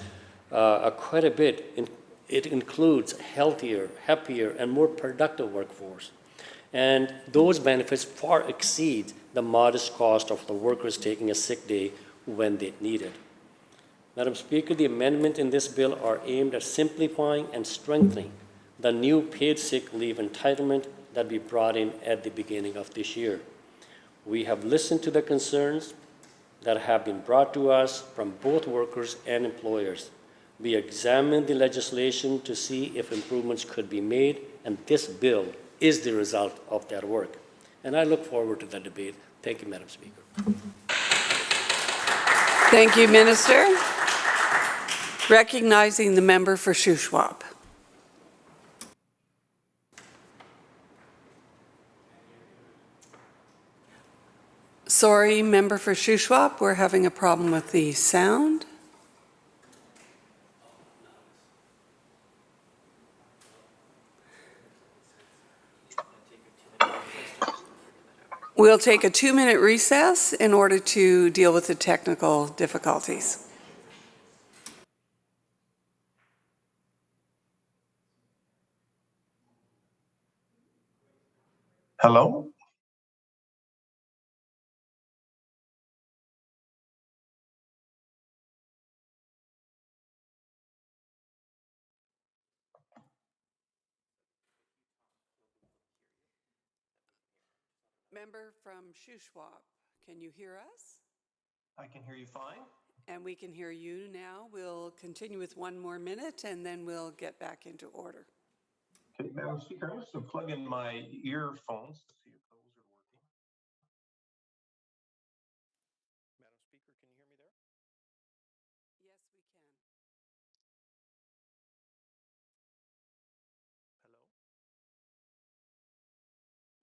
quite a bit, it includes healthier, happier, and more productive workforce. And those benefits far exceed the modest cost of the workers taking a sick day when they need it. Madam Speaker, the amendments in this bill are aimed at simplifying and strengthening the new paid sick leave entitlement that we brought in at the beginning of this year. We have listened to the concerns that have been brought to us from both workers and employers. We examined the legislation to see if improvements could be made, and this bill is the result of that work. And I look forward to that debate. Thank you, Madam Speaker. Thank you, Minister. Recognizing the member for Shuswap. Sorry, member for Shuswap, we're having a problem with the sound. We'll take a 2-minute recess in order to deal with the technical difficulties. Hello? Member from Shuswap, can you hear us? I can hear you fine. And we can hear you now. We'll continue with 1 more minute and then we'll get back into order. Okay, Madam Speaker, I'm just going to plug in my earphones to see if those are working. Madam Speaker, can you hear me there? Yes, we can. Hello?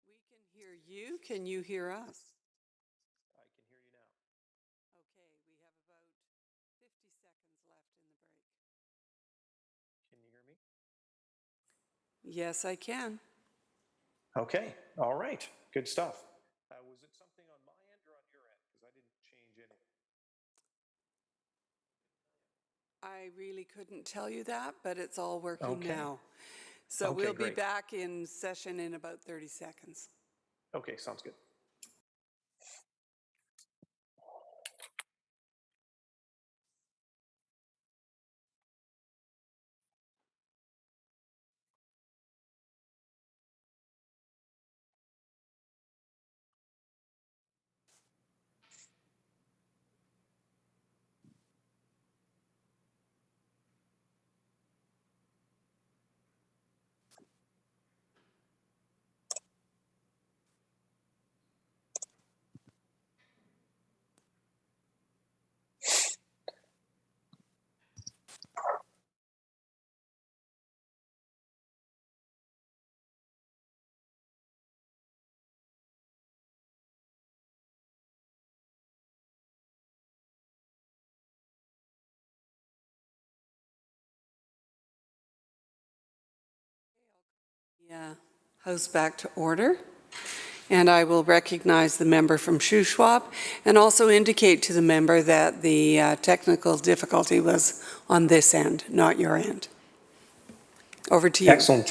We can hear you. Can you hear us? I can hear you now. Okay, we have about 50 seconds left in the break. Can you hear me? Yes, I can. Okay, all right, good stuff. Was it something on my end or on your end? Because I didn't change anything. I really couldn't tell you that, but it's all working Okay. now. So Okay, we'll be great. back in session in about 30 seconds. Okay, sounds good. Yeah, House back to order. And I will recognize the member from Shuswap and also indicate to the member that the technical difficulty was on this end, not your end. Over to you. Excellent.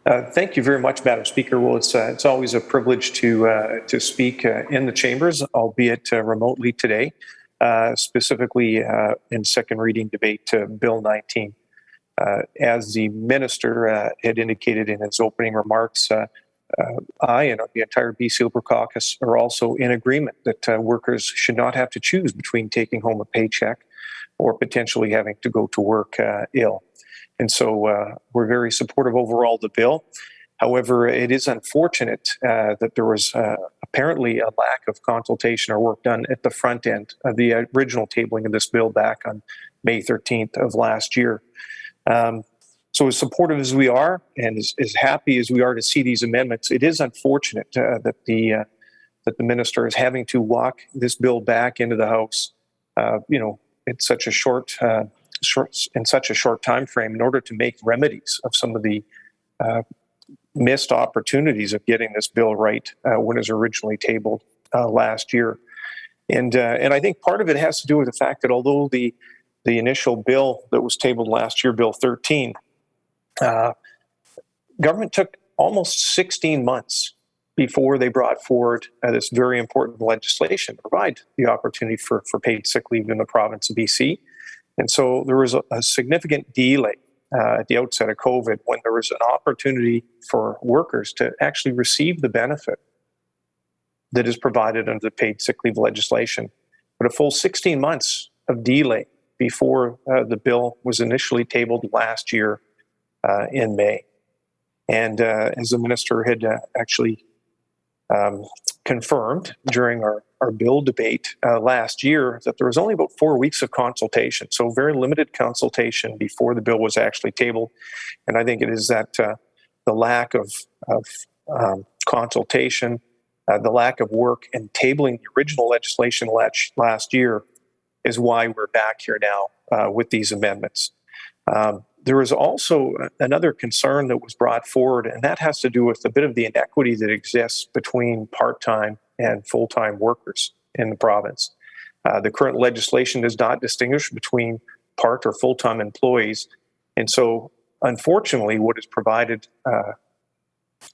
Thank you very much, Madam Speaker. Well, it's always a privilege to speak in the chambers, albeit remotely today, specifically in second reading debate Bill 19. As the minister had indicated in his opening remarks, I and the entire BC Liberal Caucus are also in agreement that workers should not have to choose between taking home a paycheck or potentially having to go to work ill. And so we're very supportive overall of the bill. However, it is unfortunate that there was apparently a lack of consultation or work done at the front end of the original tabling of this bill back on May 13th of last year. So as supportive as we are and as happy as we are to see these amendments, it is unfortunate that the minister is having to walk this bill back into the House, in such a short time frame in order to make remedies of some of the missed opportunities of getting this bill right when it was originally tabled last year. And I think part of it has to do with the fact that although the initial bill that was tabled last year, Bill 13, government took almost 16 months before they brought forward this very important legislation to provide the opportunity for paid sick leave in the province of BC. And so there was a significant delay at the outset of COVID when there was an opportunity for workers to actually receive the benefit that is provided under the paid sick leave legislation. But a full 16 months of delay before the bill was initially tabled last year in May. And as the minister had actually confirmed during our bill debate last year, that there was only about 4 weeks of consultation, so very limited consultation before the bill was actually tabled. And I think it is that the lack of consultation, the lack of work in tabling the original legislation last year is why we're back here now with these amendments. There is also another concern that was brought forward, and that has to do with a bit of the inequity that exists between part-time and full-time workers in the province. The current legislation does not distinguish between part or full-time employees, and so unfortunately what is provided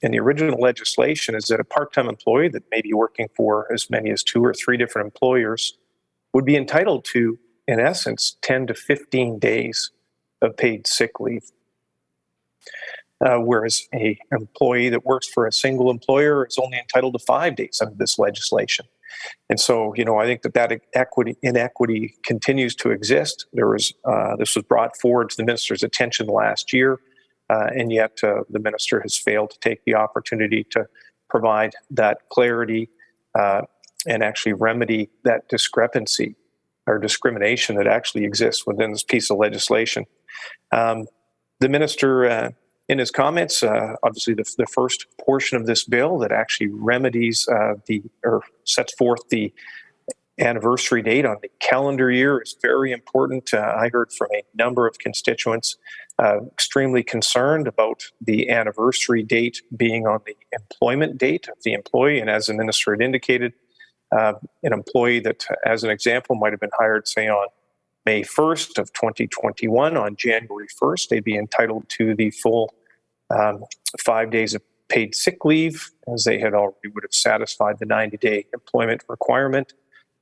in the original legislation is that a part-time employee that may be working for as many as 2 or 3 different employers would be entitled to, in essence, 10 to 15 days of paid sick leave. Whereas an employee that works for a single employer is only entitled to 5 days under this legislation. And so, I think that inequity continues to exist. This was brought forward to the minister's attention last year, and yet the minister has failed to take the opportunity to provide that clarity and actually remedy that discrepancy or discrimination that actually exists within this piece of legislation. The minister, in his comments, obviously the first portion of this bill that actually remedies or sets forth the anniversary date on the calendar year is very important. I heard from a number of constituents extremely concerned about the anniversary date being on the employment date of the employee. And as the minister had indicated, an employee that, as an example, might have been hired, say, on May 1st of 2021, on January 1st, they'd be entitled to the full 5 days of paid sick leave, as they had already would have satisfied the 90-day employment requirement.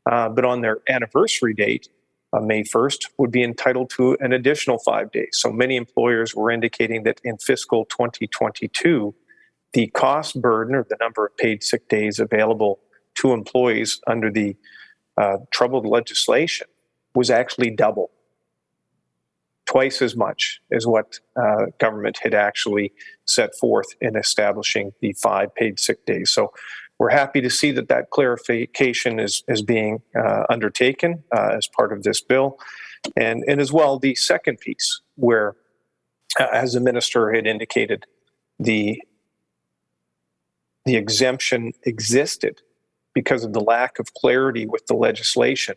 But on their anniversary date, on May 1st, would be entitled to an additional 5 days. So many employers were indicating that in fiscal 2022, the cost burden or the number of paid sick days available to employees under the troubled legislation was actually double, twice as much as what government had actually set forth in establishing the 5 paid sick days. So we're happy to see that clarification is being undertaken as part of this bill. And as well, the second piece where, as the minister had indicated, the exemption existed because of the lack of clarity with the legislation,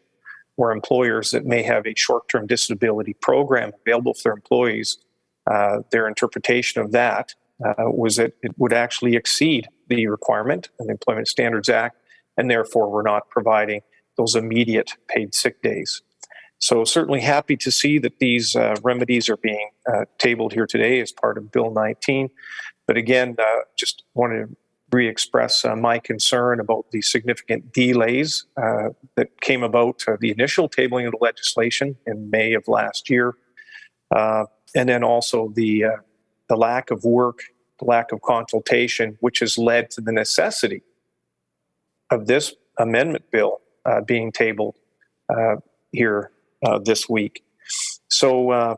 where employers that may have a short-term disability program available for their employees, their interpretation of that was that it would actually exceed the requirement of the Employment Standards Act, and therefore we're not providing those immediate paid sick days. So certainly happy to see that these remedies are being tabled here today as part of Bill 19. But again, just wanted to re-express my concern about the significant delays that came about the initial tabling of the legislation in May of last year, and then also the lack of work, the lack of consultation, which has led to the necessity of this amendment bill being tabled here this week. So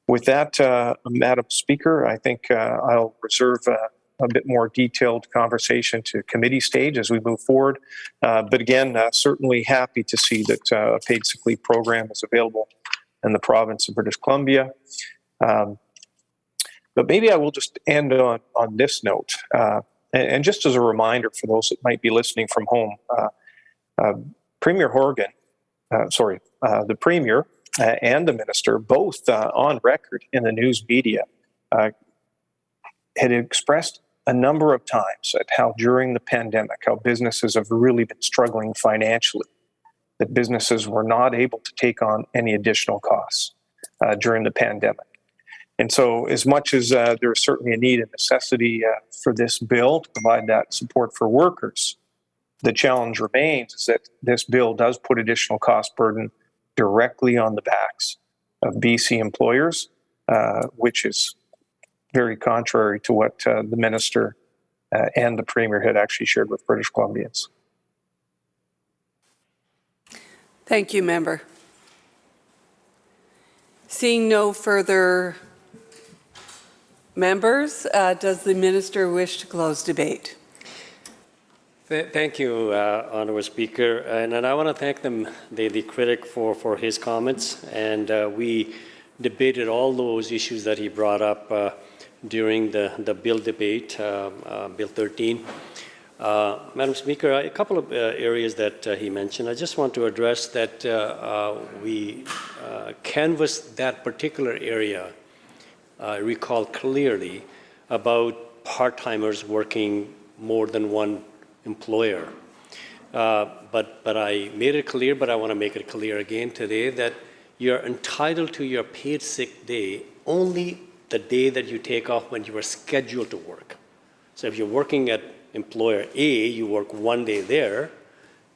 with that, Madam Speaker, I think I'll reserve a bit more detailed conversation to committee stage as we move forward. But again, certainly happy to see that a paid sick leave program is available in the province of British Columbia. But maybe I will just end on this note. And just as a reminder for those that might be listening from home, Premier Hogan, the Premier and the Minister, both on record in the news media, had expressed a number of times at how during the pandemic, how businesses have really been struggling financially, that businesses were not able to take on any additional costs during the pandemic. And so as much as there is certainly a need and necessity for this bill to provide that support for workers, the challenge remains is that this bill does put additional cost burden directly on the backs of BC employers, which is very contrary to what the minister and the premier had actually shared with British Columbians. Thank you, member. Seeing no further members, does the minister wish to close debate? Thank you, Honourable Speaker. And I want to thank the critic for his comments. And we debated all those issues that he brought up during the bill debate, Bill 13. Madam Speaker, a couple of areas that he mentioned. I just want to address that we canvassed that particular area, I recall clearly, about part-timers working more than one employer. But I made it clear, but I want to make it clear again today, that you're entitled to your paid sick day only the day that you take off when you are scheduled to work. So if you're working at employer A, you work one day there,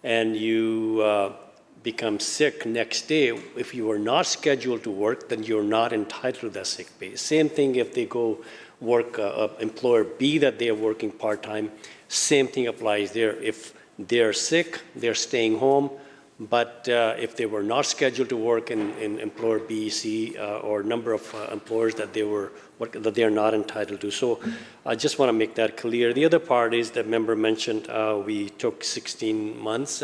and you become sick next day. If you are not scheduled to work, then you're not entitled to that sick pay. Same thing if they go work employer B that they're working part-time, same thing applies there. If they're sick, they're staying home, but if they were not scheduled to work in employer B, C, or number of employers that they are not entitled to. So I just want to make that clear. The other part is that member mentioned we took 16 months,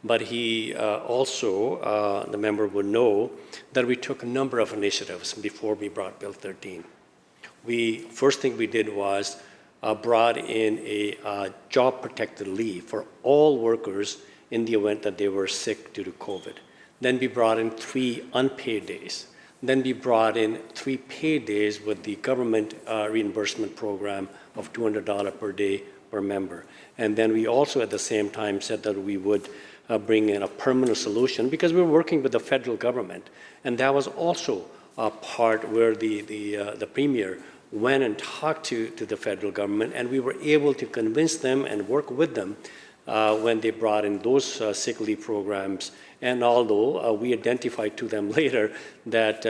but he also, the member would know, that we took a number of initiatives before we brought Bill 13. First thing we did was brought in a job-protected leave for all workers in the event that they were sick due to COVID. Then we brought in 3 unpaid days. Then we brought in 3 paid days with the government reimbursement program of $200 per day per member. And then we also at the same time said that we would bring in a permanent solution because we were working with the federal government. And that was also a part where the premier went and talked to the federal government, and we were able to convince them and work with them when they brought in those sick leave programs. And although we identified to them later that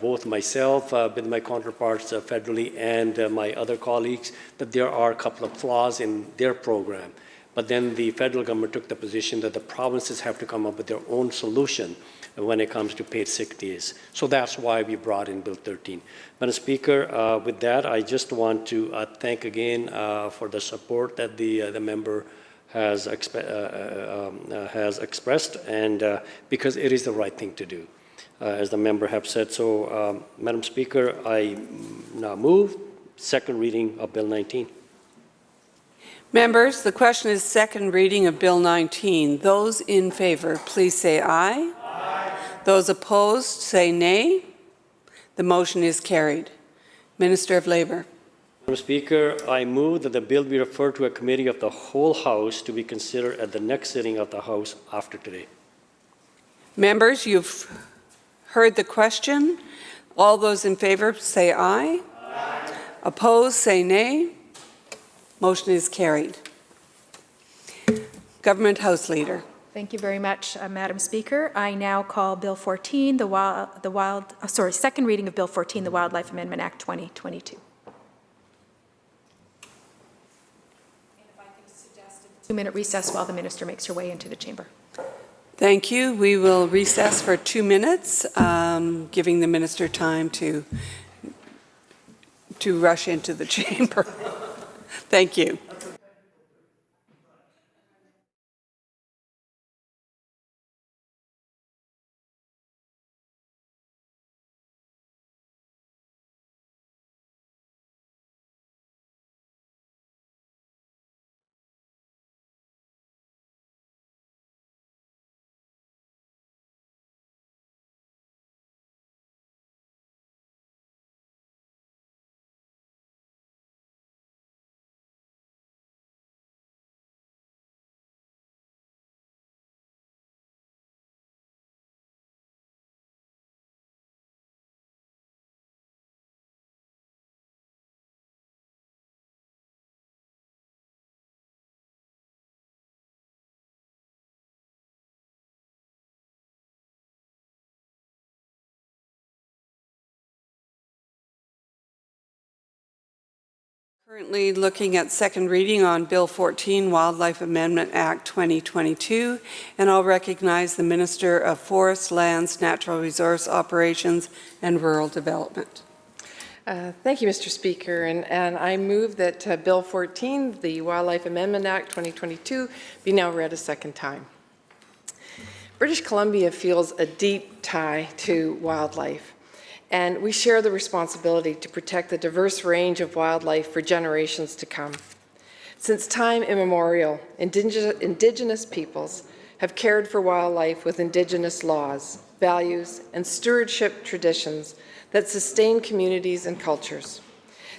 both myself, with my counterparts federally, and my other colleagues, that there are a couple of flaws in their program. But then the federal government took the position that the provinces have to come up with their own solution when it comes to paid sick days. So that's why we brought in Bill 13. Madam Speaker, with that, I just want to thank again for the support that the member has expressed, and because it is the right thing to do, as the member have said. So, Madam Speaker, I now move second reading of Bill 19. Members, the question is second reading of Bill 19. Those in favor, please say aye. Aye. Those opposed, say nay. The motion is carried. Minister of Labour. Madam Speaker, I move that the bill be referred to a committee of the whole House to be considered at the next sitting of the House after today. Members, you've heard the question. All those in favor say aye. Aye. Opposed, say nay. Motion is carried. Government House Leader. Thank you very much, Madam Speaker. I now call Bill 14, second reading of Bill 14, the Wildlife Amendment Act 2022. A 2-minute recess while the minister makes her way into the chamber. Thank you. We will recess for 2 minutes, giving the minister time to rush into the chamber. Thank you. Currently looking at second reading on Bill 14, Wildlife Amendment Act 2022, and I'll recognize the Minister of Forests, Lands, Natural Resource Operations, and Rural Development. Thank you, Mr. Speaker, and I move that Bill 14, the Wildlife Amendment Act 2022, be now read a second time. British Columbia feels a deep tie to wildlife, and we share the responsibility to protect the diverse range of wildlife for generations to come. Since time immemorial, Indigenous peoples have cared for wildlife with Indigenous laws, values, and stewardship traditions that sustain communities and cultures.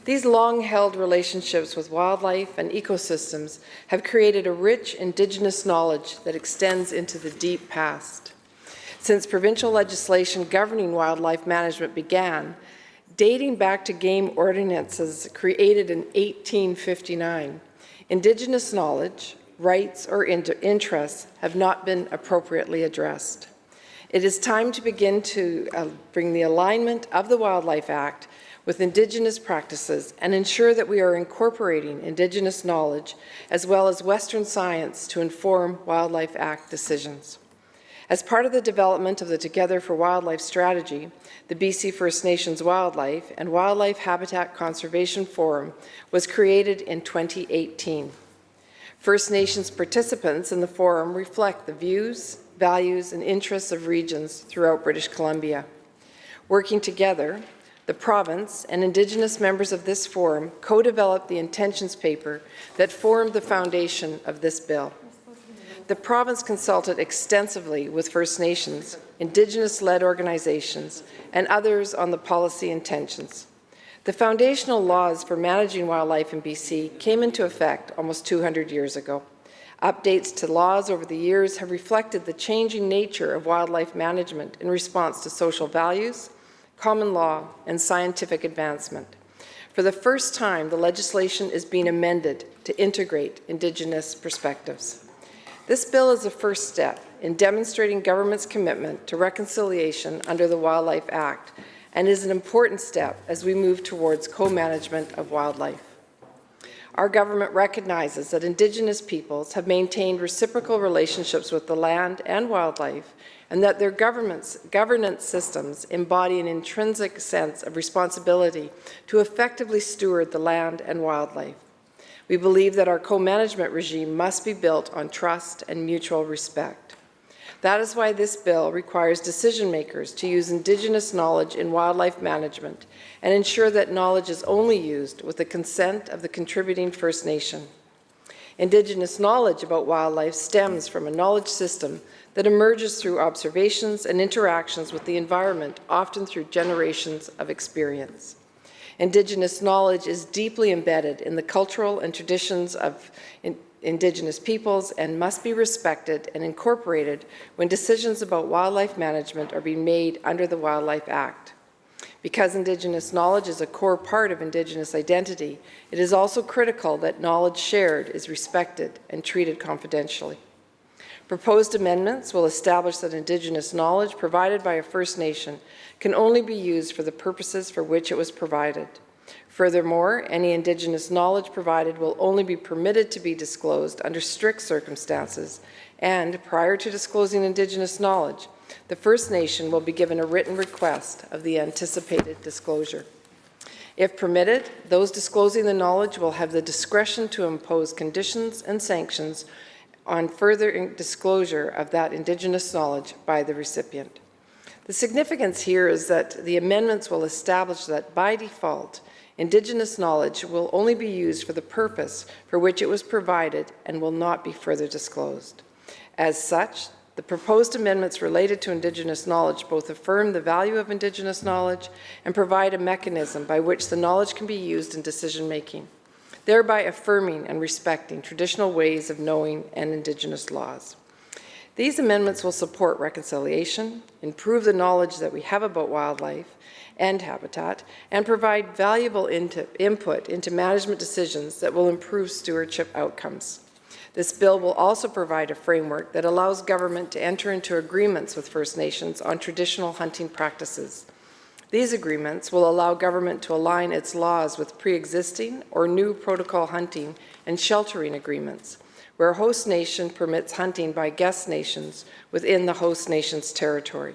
These long-held relationships with wildlife and ecosystems have created a rich Indigenous knowledge that extends into the deep past. Since provincial legislation governing wildlife management began, dating back to game ordinances created in 1859, Indigenous knowledge, rights, or interests have not been appropriately addressed. It is time to begin to bring the alignment of the Wildlife Act with Indigenous practices and ensure that we are incorporating Indigenous knowledge as well as Western science to inform Wildlife Act decisions. As part of the development of the Together for Wildlife strategy, the BC First Nations Wildlife and Wildlife Habitat Conservation Forum was created in 2018. First Nations participants in the forum reflect the views, values, and interests of regions throughout British Columbia. Working together, the province and Indigenous members of this forum co-developed the intentions paper that formed the foundation of this bill. The province consulted extensively with First Nations, Indigenous-led organizations, and others on the policy intentions. The foundational laws for managing wildlife in BC came into effect almost 200 years ago. Updates to laws over the years have reflected the changing nature of wildlife management in response to social values, common law, and scientific advancement. For the first time, the legislation is being amended to integrate Indigenous perspectives. This bill is a first step in demonstrating government's commitment to reconciliation under the Wildlife Act and is an important step as we move towards co-management of wildlife. Our government recognizes that Indigenous peoples have maintained reciprocal relationships with the land and wildlife, and that their governance systems embody an intrinsic sense of responsibility to effectively steward the land and wildlife. We believe that our co-management regime must be built on trust and mutual respect. That is why this bill requires decision makers to use Indigenous knowledge in wildlife management and ensure that knowledge is only used with the consent of the contributing First Nation. Indigenous knowledge about wildlife stems from a knowledge system that emerges through observations and interactions with the environment, often through generations of experience. Indigenous knowledge is deeply embedded in the cultural and traditions of Indigenous peoples and must be respected and incorporated when decisions about wildlife management are being made under the Wildlife Act. Because Indigenous knowledge is a core part of Indigenous identity, it is also critical that knowledge shared is respected and treated confidentially. Proposed amendments will establish that Indigenous knowledge provided by a First Nation can only be used for the purposes for which it was provided. Furthermore, any Indigenous knowledge provided will only be permitted to be disclosed under strict circumstances, and prior to disclosing Indigenous knowledge, the First Nation will be given a written request of the anticipated disclosure. If permitted, those disclosing the knowledge will have the discretion to impose conditions and sanctions on further disclosure of that Indigenous knowledge by the recipient. The significance here is that the amendments will establish that by default, Indigenous knowledge will only be used for the purpose for which it was provided and will not be further disclosed. As such, the proposed amendments related to Indigenous knowledge both affirm the value of Indigenous knowledge and provide a mechanism by which the knowledge can be used in decision-making, thereby affirming and respecting traditional ways of knowing and Indigenous laws. These amendments will support reconciliation, improve the knowledge that we have about wildlife and habitat, and provide valuable input into management decisions that will improve stewardship outcomes. This bill will also provide a framework that allows government to enter into agreements with First Nations on traditional hunting practices. These agreements will allow government to align its laws with pre-existing or new protocol hunting and sheltering agreements, where a host nation permits hunting by guest nations within the host nation's territory.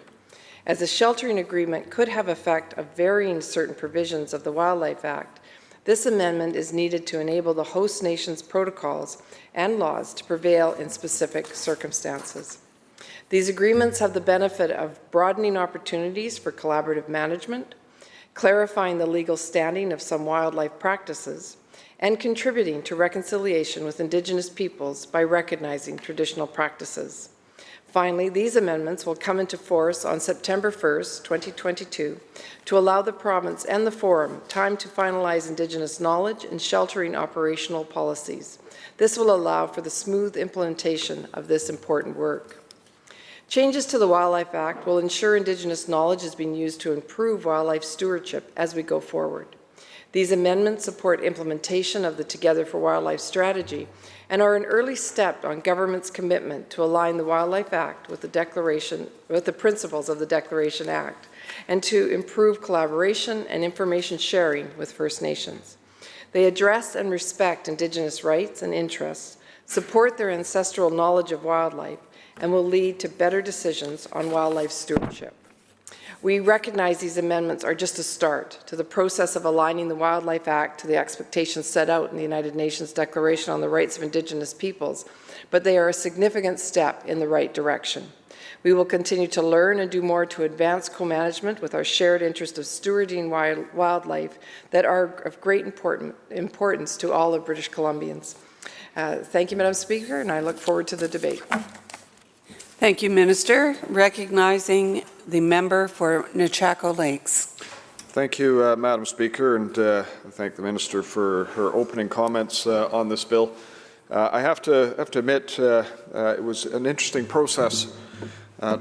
As the sheltering agreement could have effect of varying certain provisions of the Wildlife Act, this amendment is needed to enable the host nation's protocols and laws to prevail in specific circumstances. These agreements have the benefit of broadening opportunities for collaborative management, clarifying the legal standing of some wildlife practices, and contributing to reconciliation with Indigenous peoples by recognizing traditional practices. Finally, these amendments will come into force on September 1st, 2022, to allow the province and the Forum time to finalize Indigenous knowledge and sheltering operational policies. This will allow for the smooth implementation of this important work. Changes to the Wildlife Act will ensure Indigenous knowledge is being used to improve wildlife stewardship as we go forward. These amendments support implementation of the Together for Wildlife strategy and are an early step on government's commitment to align the Wildlife Act with the principles of the Declaration Act, and to improve collaboration and information sharing with First Nations. They address and respect Indigenous rights and interests, support their ancestral knowledge of wildlife, and will lead to better decisions on wildlife stewardship. We recognize these amendments are just a start to the process of aligning the Wildlife Act to the expectations set out in the United Nations Declaration on the Rights of Indigenous Peoples, but they are a significant step in the right direction. We will continue to learn and do more to advance co-management with our shared interest of stewarding wildlife that are of great importance to all of British Columbians. Thank you, Madam Speaker, and I look forward to the debate. Thank you, Minister. Recognizing the member for Nechako Lakes. Thank you, Madam Speaker, and thank the Minister for her opening comments on this bill. I have to admit it was an interesting process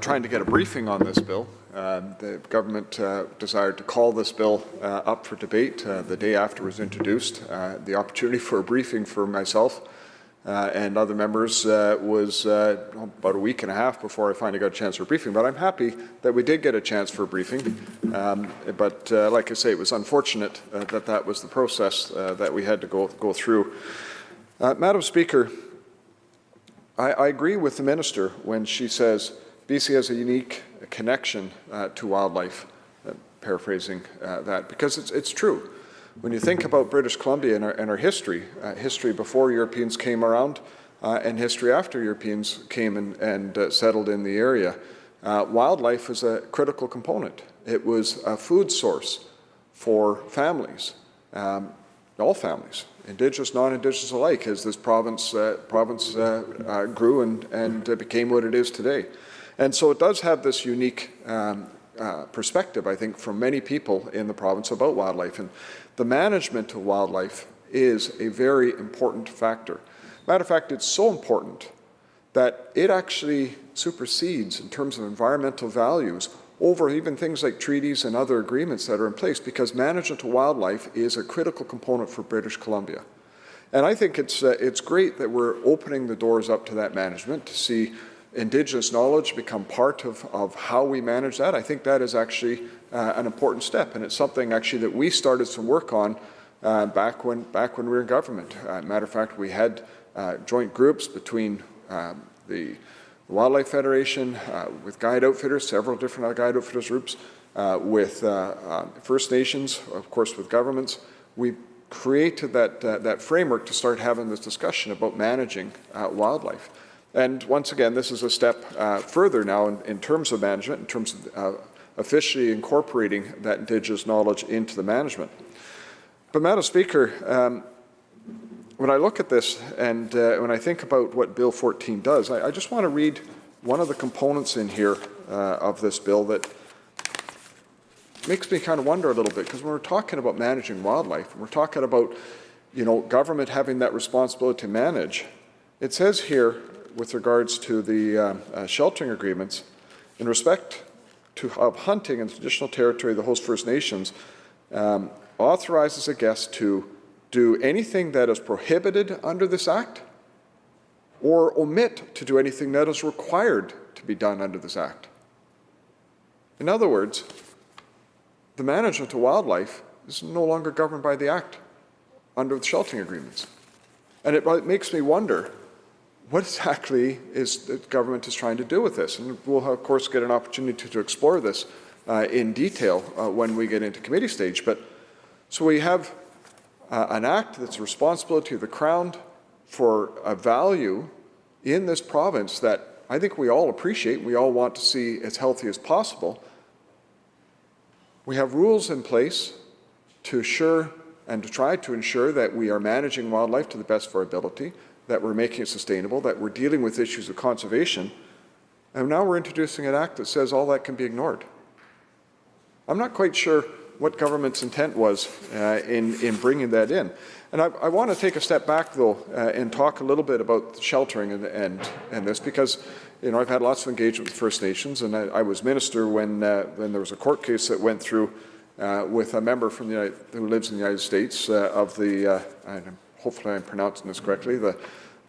trying to get a briefing on this bill. The government desired to call this bill up for debate the day after it was introduced. The opportunity for a briefing for myself and other members was about a week and a half before I finally got a chance for a briefing. But I'm happy that we did get a chance for a briefing. But like I say, it was unfortunate that was the process that we had to go through. Madam Speaker, I agree with the Minister when she says BC has a unique connection to wildlife, paraphrasing that, because it's true. When you think about British Columbia and our history, history before Europeans came around and history after Europeans came and settled in the area, wildlife was a critical component. It was a food source for families, all families, Indigenous, non-Indigenous alike, as this province grew and became what it is today. And so it does have this unique perspective, I think, from many people in the province about wildlife. And the management of wildlife is a very important factor. Matter of fact, it's so important that it actually supersedes, in terms of environmental values, over even things like treaties and other agreements that are in place, because management of wildlife is a critical component for British Columbia. And I think it's great that we're opening the doors up to that management, to see Indigenous knowledge become part of how we manage that. I think that is actually an important step, and it's something actually that we started some work on back when we were in government. Matter of fact, we had joint groups between the Wildlife Federation, with guide outfitters, several different guide outfitters groups, with First Nations, of course, with governments. We created that framework to start having this discussion about managing wildlife. And once again, this is a step further now in terms of management, in terms of officially incorporating that Indigenous knowledge into the management. But Madam Speaker, when I look at this and when I think about what Bill 14 does, I just want to read one of the components in here of this bill that makes me kind of wonder a little bit, because when we're talking about managing wildlife, we're talking about, government having that responsibility to manage. It says here, with regards to the sheltering agreements, in respect of hunting in traditional territory of the host First Nations, authorizes a guest to do anything that is prohibited under this Act, or omit to do anything that is required to be done under this Act. In other words, the management of wildlife is no longer governed by the Act under the sheltering agreements. And it makes me wonder, what exactly is the government is trying to do with this? And we'll, of course, get an opportunity to explore this in detail when we get into committee stage. But so we have an act that's a responsibility of the Crown for a value in this province that I think we all appreciate, we all want to see as healthy as possible. We have rules in place to assure and to try to ensure that we are managing wildlife to the best of our ability, that we're making it sustainable, that we're dealing with issues of conservation, and now we're introducing an act that says all that can be ignored. I'm not quite sure what government's intent was in bringing that in. And I want to take a step back, though, and talk a little bit about sheltering and this, because I've had lots of engagement with First Nations, and I was minister when there was a court case that went through with a member from who lives in the United States of the, hopefully I'm pronouncing this correctly,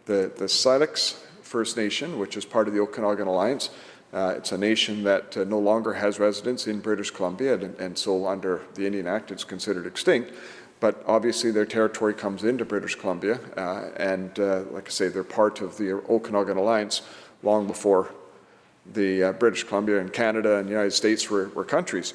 the Silex First Nation, which is part of the Okanagan Alliance. It's a nation that no longer has residents in British Columbia, and so under the Indian Act it's considered extinct. But obviously their territory comes into British Columbia, and like I say, they're part of the Okanagan Alliance long before the British Columbia and Canada and the United States were countries.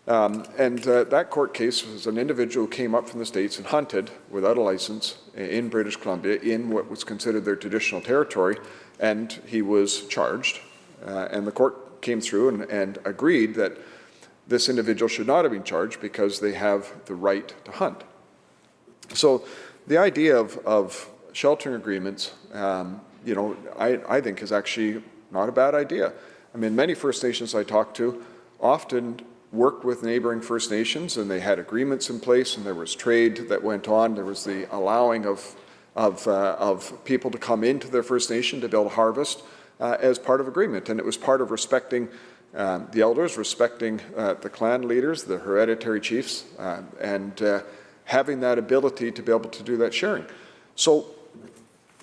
That court case was an individual who came up from the States and hunted without a license in British Columbia in what was considered their traditional territory, and he was charged. And the court came through and agreed that this individual should not have been charged because they have the right to hunt. So the idea of sheltering agreements, I think is actually not a bad idea. I mean, many First Nations I talk to often worked with neighboring First Nations, and they had agreements in place, and there was trade that went on. There was the allowing of people to come into their First Nation to be able to harvest as part of agreement, and it was part of respecting the elders, respecting the clan leaders, the hereditary chiefs, and having that ability to be able to do that sharing. So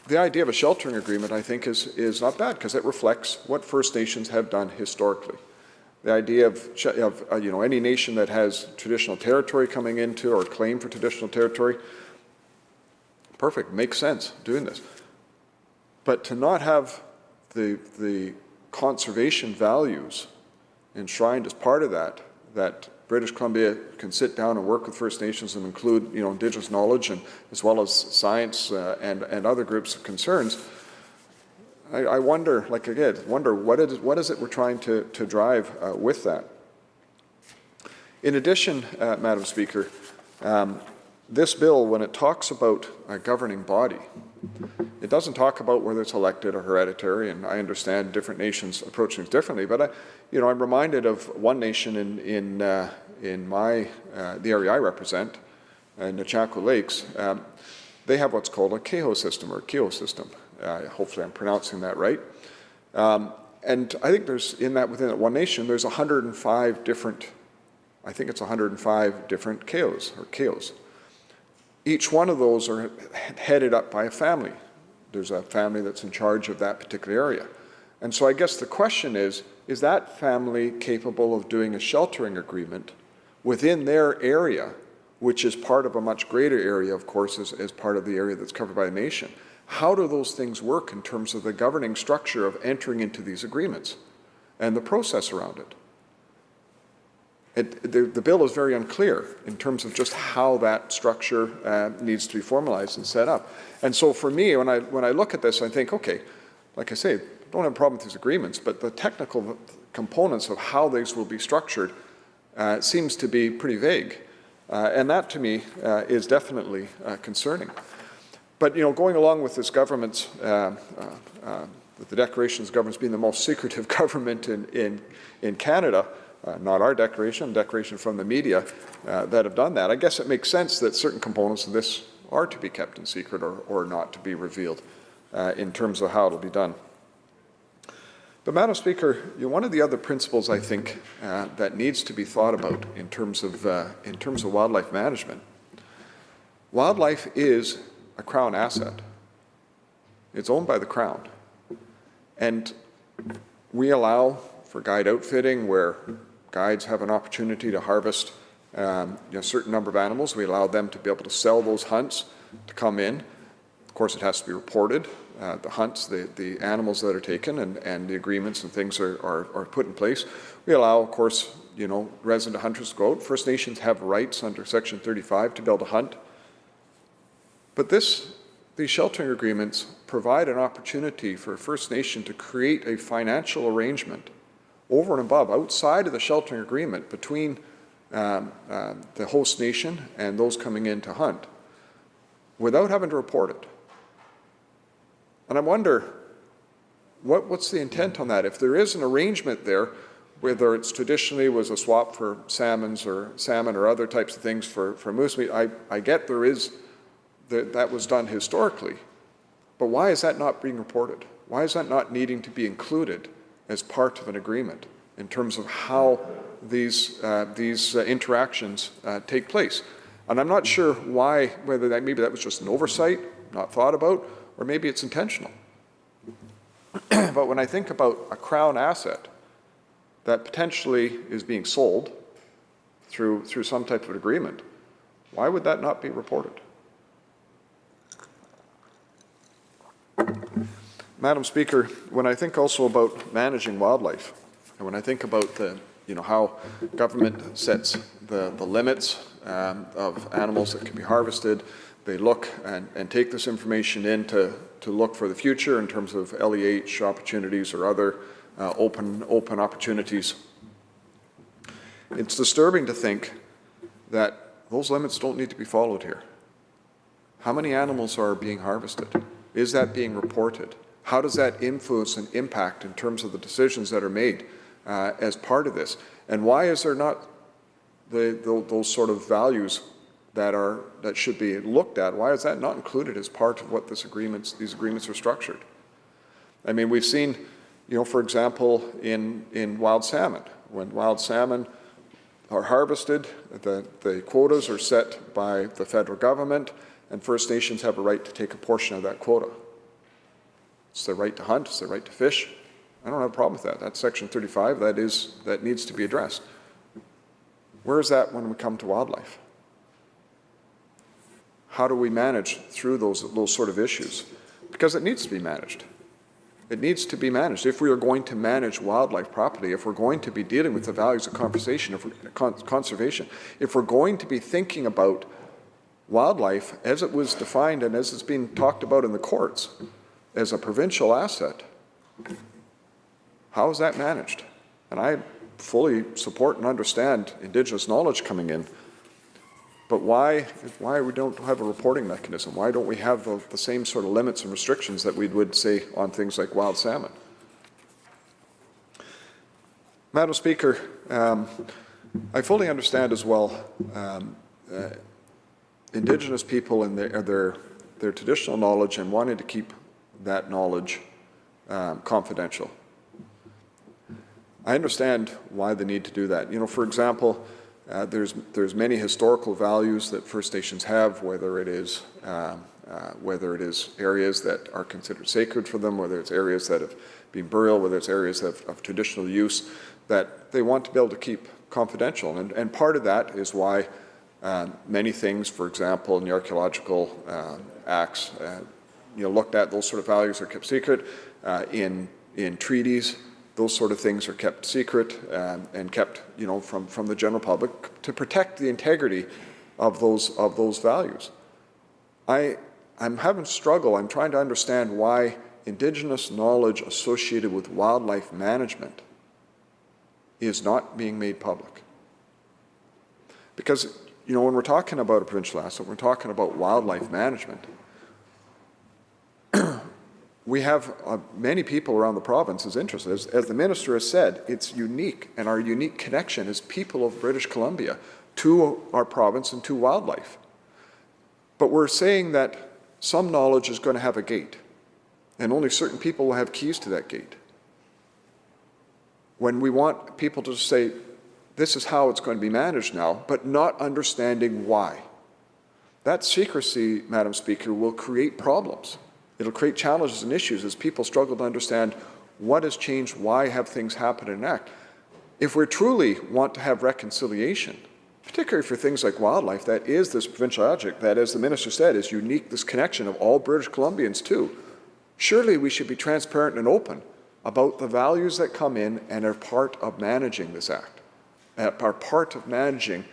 the idea of a sheltering agreement, I think, is not bad because it reflects what First Nations have done historically. The idea of any nation that has traditional territory coming into or claim for traditional territory, perfect, makes sense doing this. But to not have the conservation values enshrined as part of that British Columbia can sit down and work with First Nations and include Indigenous knowledge and as well as science and other groups of concerns. I wonder, what is it we're trying to drive with that? In addition, Madam Speaker, this bill, when it talks about a governing body, it doesn't talk about whether it's elected or hereditary, and I understand different nations approach things differently, but I'm reminded of one nation in the area I represent, in the Chaco Lakes. They have what's called a Keho system or Keho system. Hopefully I'm pronouncing that right. And I think within that one nation, there's 105 different, I think it's 105 different Kehos. Each one of those are headed up by a family. There's a family that's in charge of that particular area. And so I guess the question is that family capable of doing a sheltering agreement within their area, which is part of a much greater area, of course, as part of the area that's covered by the nation? How do those things work in terms of the governing structure of entering into these agreements and the process around it? The bill is very unclear in terms of just how that structure needs to be formalized and set up. And so for me, when I look at this, I think, okay, like I say, don't have a problem with these agreements, but the technical components of how these will be structured seems to be pretty vague. And that, to me, is definitely concerning. But, going along with this government's, with the declaration's government's being the most secretive government in Canada, not our declaration, declaration from the media that have done that, I guess it makes sense that certain components of this are to be kept in secret or not to be revealed in terms of how it will be done. But, Madam Speaker, one of the other principles I think that needs to be thought about in terms of wildlife management, wildlife is a Crown asset. It's owned by the Crown. And we allow for guide outfitting where guides have an opportunity to harvest a certain number of animals. We allow them to be able to sell those hunts, to come in. Of course, it has to be reported. The hunts, the animals that are taken, and the agreements and things are put in place. We allow, of course, resident hunters to go out. First Nations have rights under Section 35 to be able to hunt. But these sheltering agreements provide an opportunity for a First Nation to create a financial arrangement over and above, outside of the sheltering agreement, between the host nation and those coming in to hunt, without having to report it. And I wonder, what's the intent on that? If there is an arrangement there, whether it's traditionally was a swap for salmon or other types of things for moose meat, I get there is, that was done historically. But why is that not being reported? Why is that not needing to be included as part of an agreement in terms of how these interactions take place? And I'm not sure why, whether maybe that was just an oversight, not thought about, or maybe it's intentional. But when I think about a Crown asset that potentially is being sold through some type of agreement, why would that not be reported? Madam Speaker, when I think also about managing wildlife, and when I think about how government sets the limits of animals that can be harvested, they look and take this information in to look for the future in terms of LEH opportunities or other open opportunities. It's disturbing to think that those limits don't need to be followed here. How many animals are being harvested? Is that being reported? How does that influence and impact in terms of the decisions that are made as part of this? And why is there not those sort of values that should be looked at? Why is that not included as part of what these agreements are structured? I mean, we've seen, for example, in wild salmon, when wild salmon are harvested, the quotas are set by the federal government, and First Nations have a right to take a portion of that quota. It's their right to hunt, it's their right to fish. I don't have a problem with that. That's Section 35, that needs to be addressed. Where is that when we come to wildlife? How do we manage through those sort of issues? Because it needs to be managed. It needs to be managed. If we are going to manage wildlife properly, if we're going to be dealing with the values of conservation, if we're going to be thinking about wildlife as it was defined and as it's being talked about in the courts as a provincial asset, how is that managed? And I fully support and understand Indigenous knowledge coming in, but why we don't have a reporting mechanism? Why don't we have the same sort of limits and restrictions that we would say on things like wild salmon? Madam Speaker, I fully understand as well Indigenous people and their traditional knowledge and wanting to keep that knowledge confidential. I understand why they need to do that. For example, there's many historical values that First Nations have, whether it is areas that are considered sacred for them, whether it's areas that have been burial, whether it's areas of traditional use, that they want to be able to keep confidential. And part of that is why many things, for example, in the archaeological acts, looked at, those sort of values are kept secret. In treaties, those sort of things are kept secret and kept, from the general public to protect the integrity of those values. I'm having struggle. I'm trying to understand why Indigenous knowledge associated with wildlife management is not being made public. Because, when we're talking about a provincial asset, we're talking about wildlife management. We have many people around the province as interested. As the minister has said, it's unique, and our unique connection as people of British Columbia to our province and to wildlife. But we're saying that some knowledge is going to have a gate, and only certain people will have keys to that gate. When we want people to say, this is how it's going to be managed now, but not understanding why. That secrecy, Madam Speaker, will create problems. It'll create challenges and issues as people struggle to understand what has changed, why have things happened and act. If we truly want to have reconciliation particularly for things like wildlife, that is this provincial object that, as the minister said, is unique, this connection of all British Columbians too. Surely we should be transparent and open about the values that come in and are part of managing this act, are part of managing,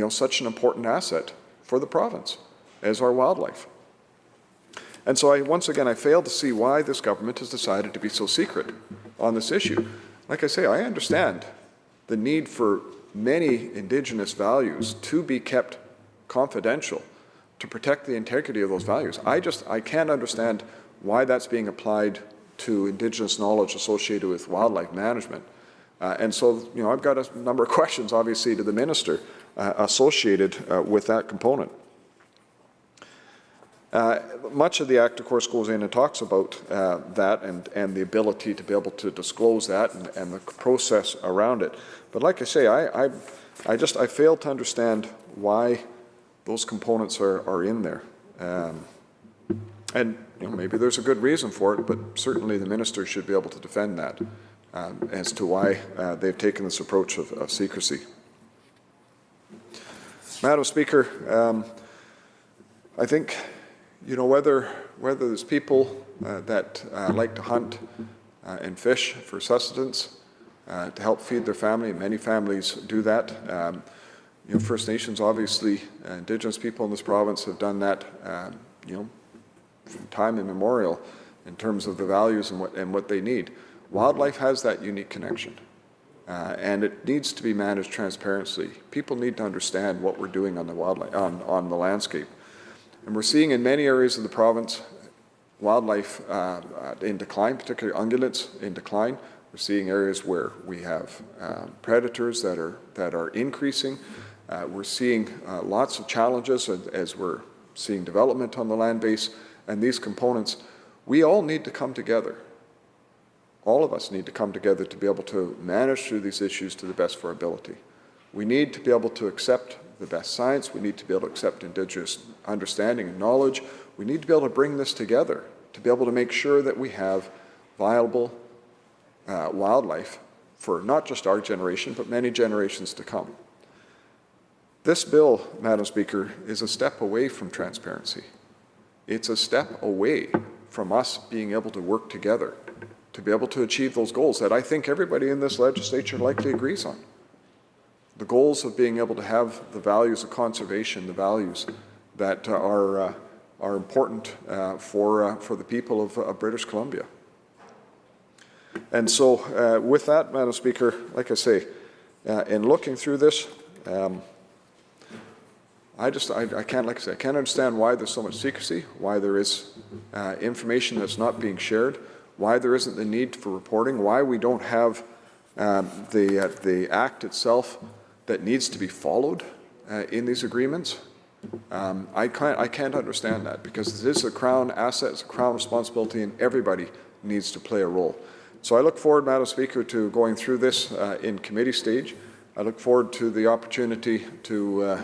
such an important asset for the province as our wildlife. And so once again, I fail to see why this government has decided to be so secret on this issue. Like I say, I understand the need for many Indigenous values to be kept confidential to protect the integrity of those values. I can't understand why that's being applied to Indigenous knowledge associated with wildlife management. And so, I've got a number of questions, obviously, to the minister associated with that component. Much of the Act, of course, goes in and talks about that and the ability to be able to disclose that and the process around it. But like I say, I fail to understand why those components are in there. And maybe there's a good reason for it, but certainly the minister should be able to defend that as to why they've taken this approach of secrecy. Madam Speaker, I think whether there's people that like to hunt and fish for sustenance to help feed their family, and many families do that. First Nations, obviously, Indigenous people in this province have done that, from time immemorial in terms of the values and what they need. Wildlife has that unique connection, and it needs to be managed transparently. People need to understand what we're doing on the wildlife, on the landscape. And we're seeing in many areas of the province wildlife in decline, particularly ungulates in decline. We're seeing areas where we have predators that are increasing. We're seeing lots of challenges as we're seeing development on the land base. And these components, we all need to come together. All of us need to come together to be able to manage through these issues to the best of our ability. We need to be able to accept the best science. We need to be able to accept Indigenous understanding and knowledge. We need to be able to bring this together to be able to make sure that we have viable wildlife for not just our generation, but many generations to come. This bill, Madam Speaker, is a step away from transparency. It's a step away from us being able to work together to be able to achieve those goals that I think everybody in this legislature likely agrees on. The goals of being able to have the values of conservation, the values that are important for the people of British Columbia. And so with that, Madam Speaker, like I say, in looking through this, I can't understand why there's so much secrecy, why there is information that's not being shared, why there isn't the need for reporting, why we don't have the act itself that needs to be followed in these agreements. I can't understand that, because it is a Crown asset, it's a Crown responsibility, and everybody needs to play a role. So I look forward, Madam Speaker, to going through this in committee stage. I look forward to the opportunity to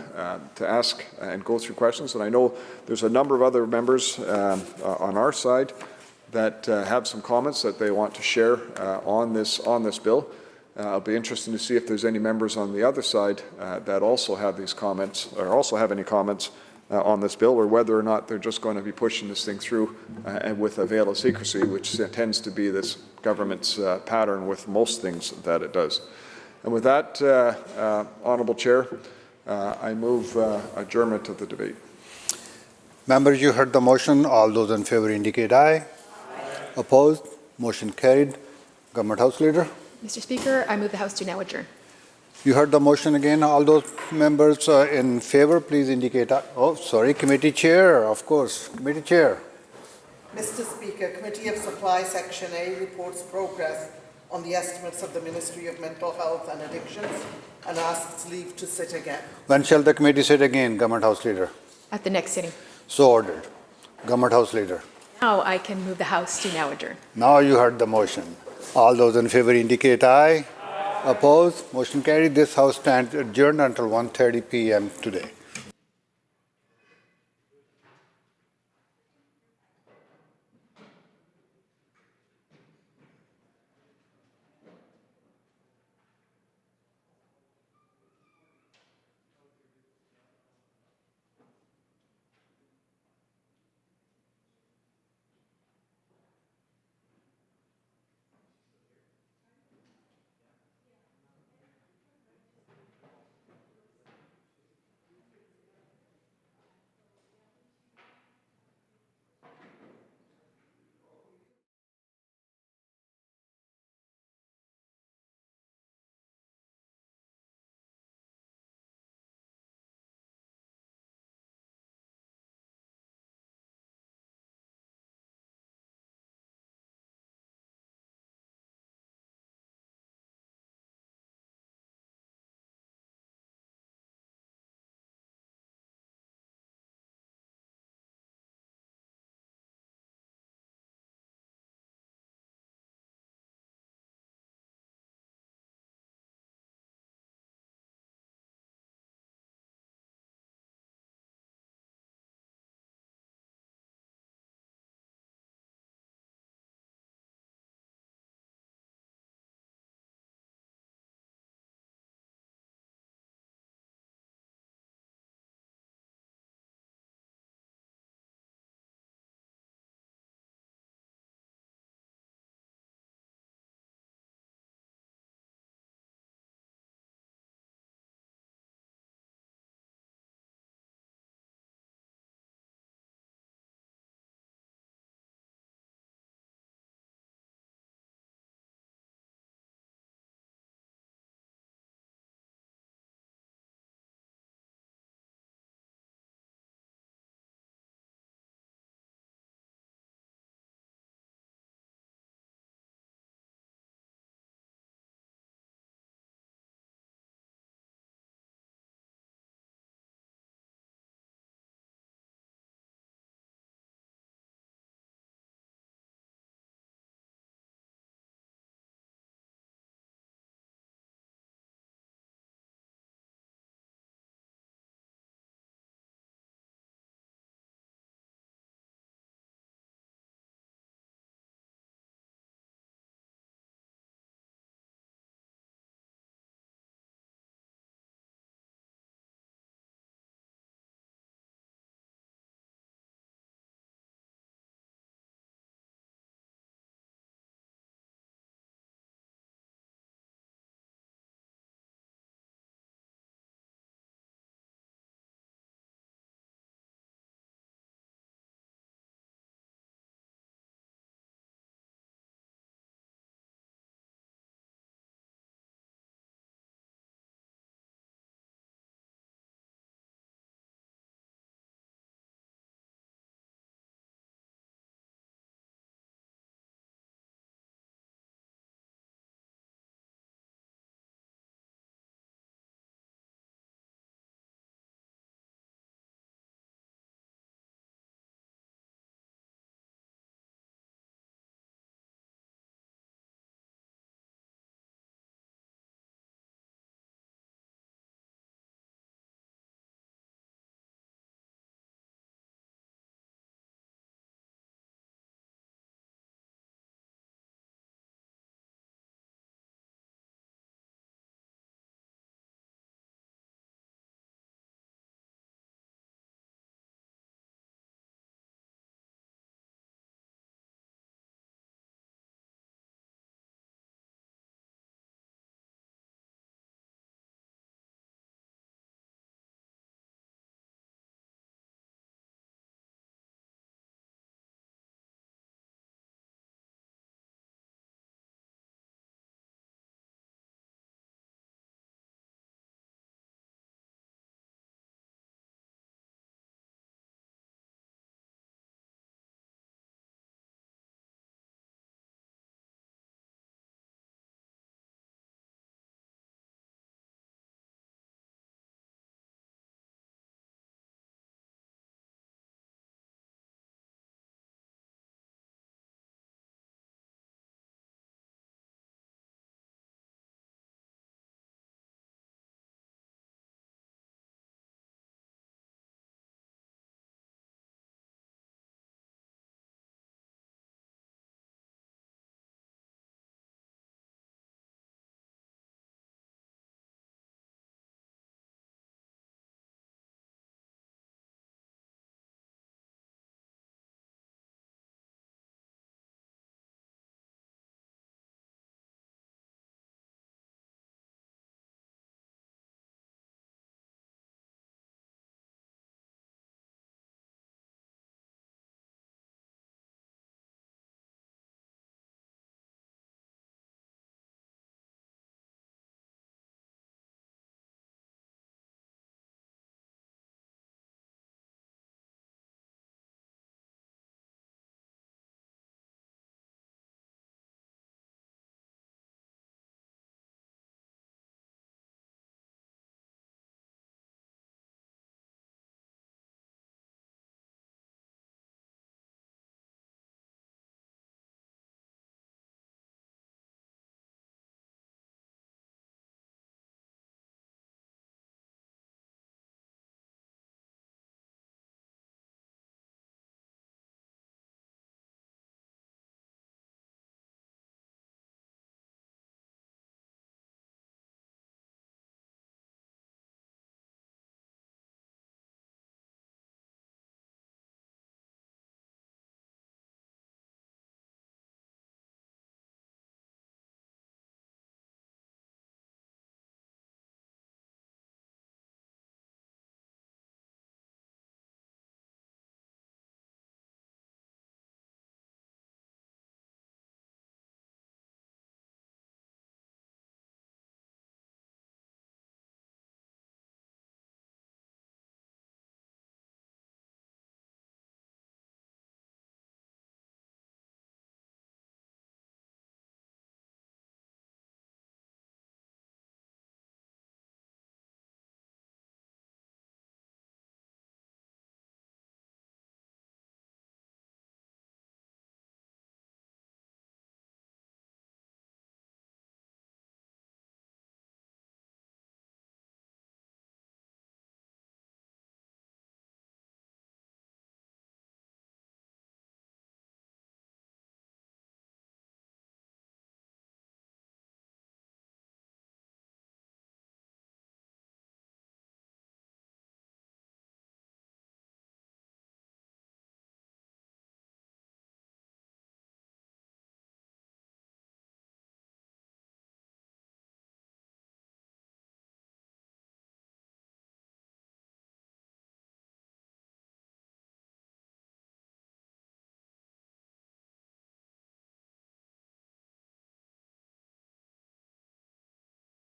ask and go through questions. And I know there's a number of other members on our side that have some comments that they want to share on this bill. It'll be interesting to see if there's any members on the other side that also have these comments, or also have any comments on this bill, or whether or not they're just going to be pushing this thing through and with a veil of secrecy, which tends to be this government's pattern with most things that it does. And with that, Honourable Chair, I move adjournment of the debate. Members, you heard the motion. All those in favour indicate aye. Opposed? Motion carried. Government House Leader. Mr. Speaker, I move the House to now adjourn. You heard the motion again. All those members in favour, please indicate aye. Oh, sorry, Committee Chair, of course. Committee Chair. Mr. Speaker, Committee of Supply Section A reports progress on the estimates of the Ministry of Mental Health and Addictions and asks leave to sit again. When shall the committee sit again, Government House Leader? At the next sitting. So ordered. Government House Leader. Now I can move the House to now adjourn. Now you heard the motion. All those in favour indicate aye. Opposed? Motion carried. This House stands adjourned until 1:30 p.m. today.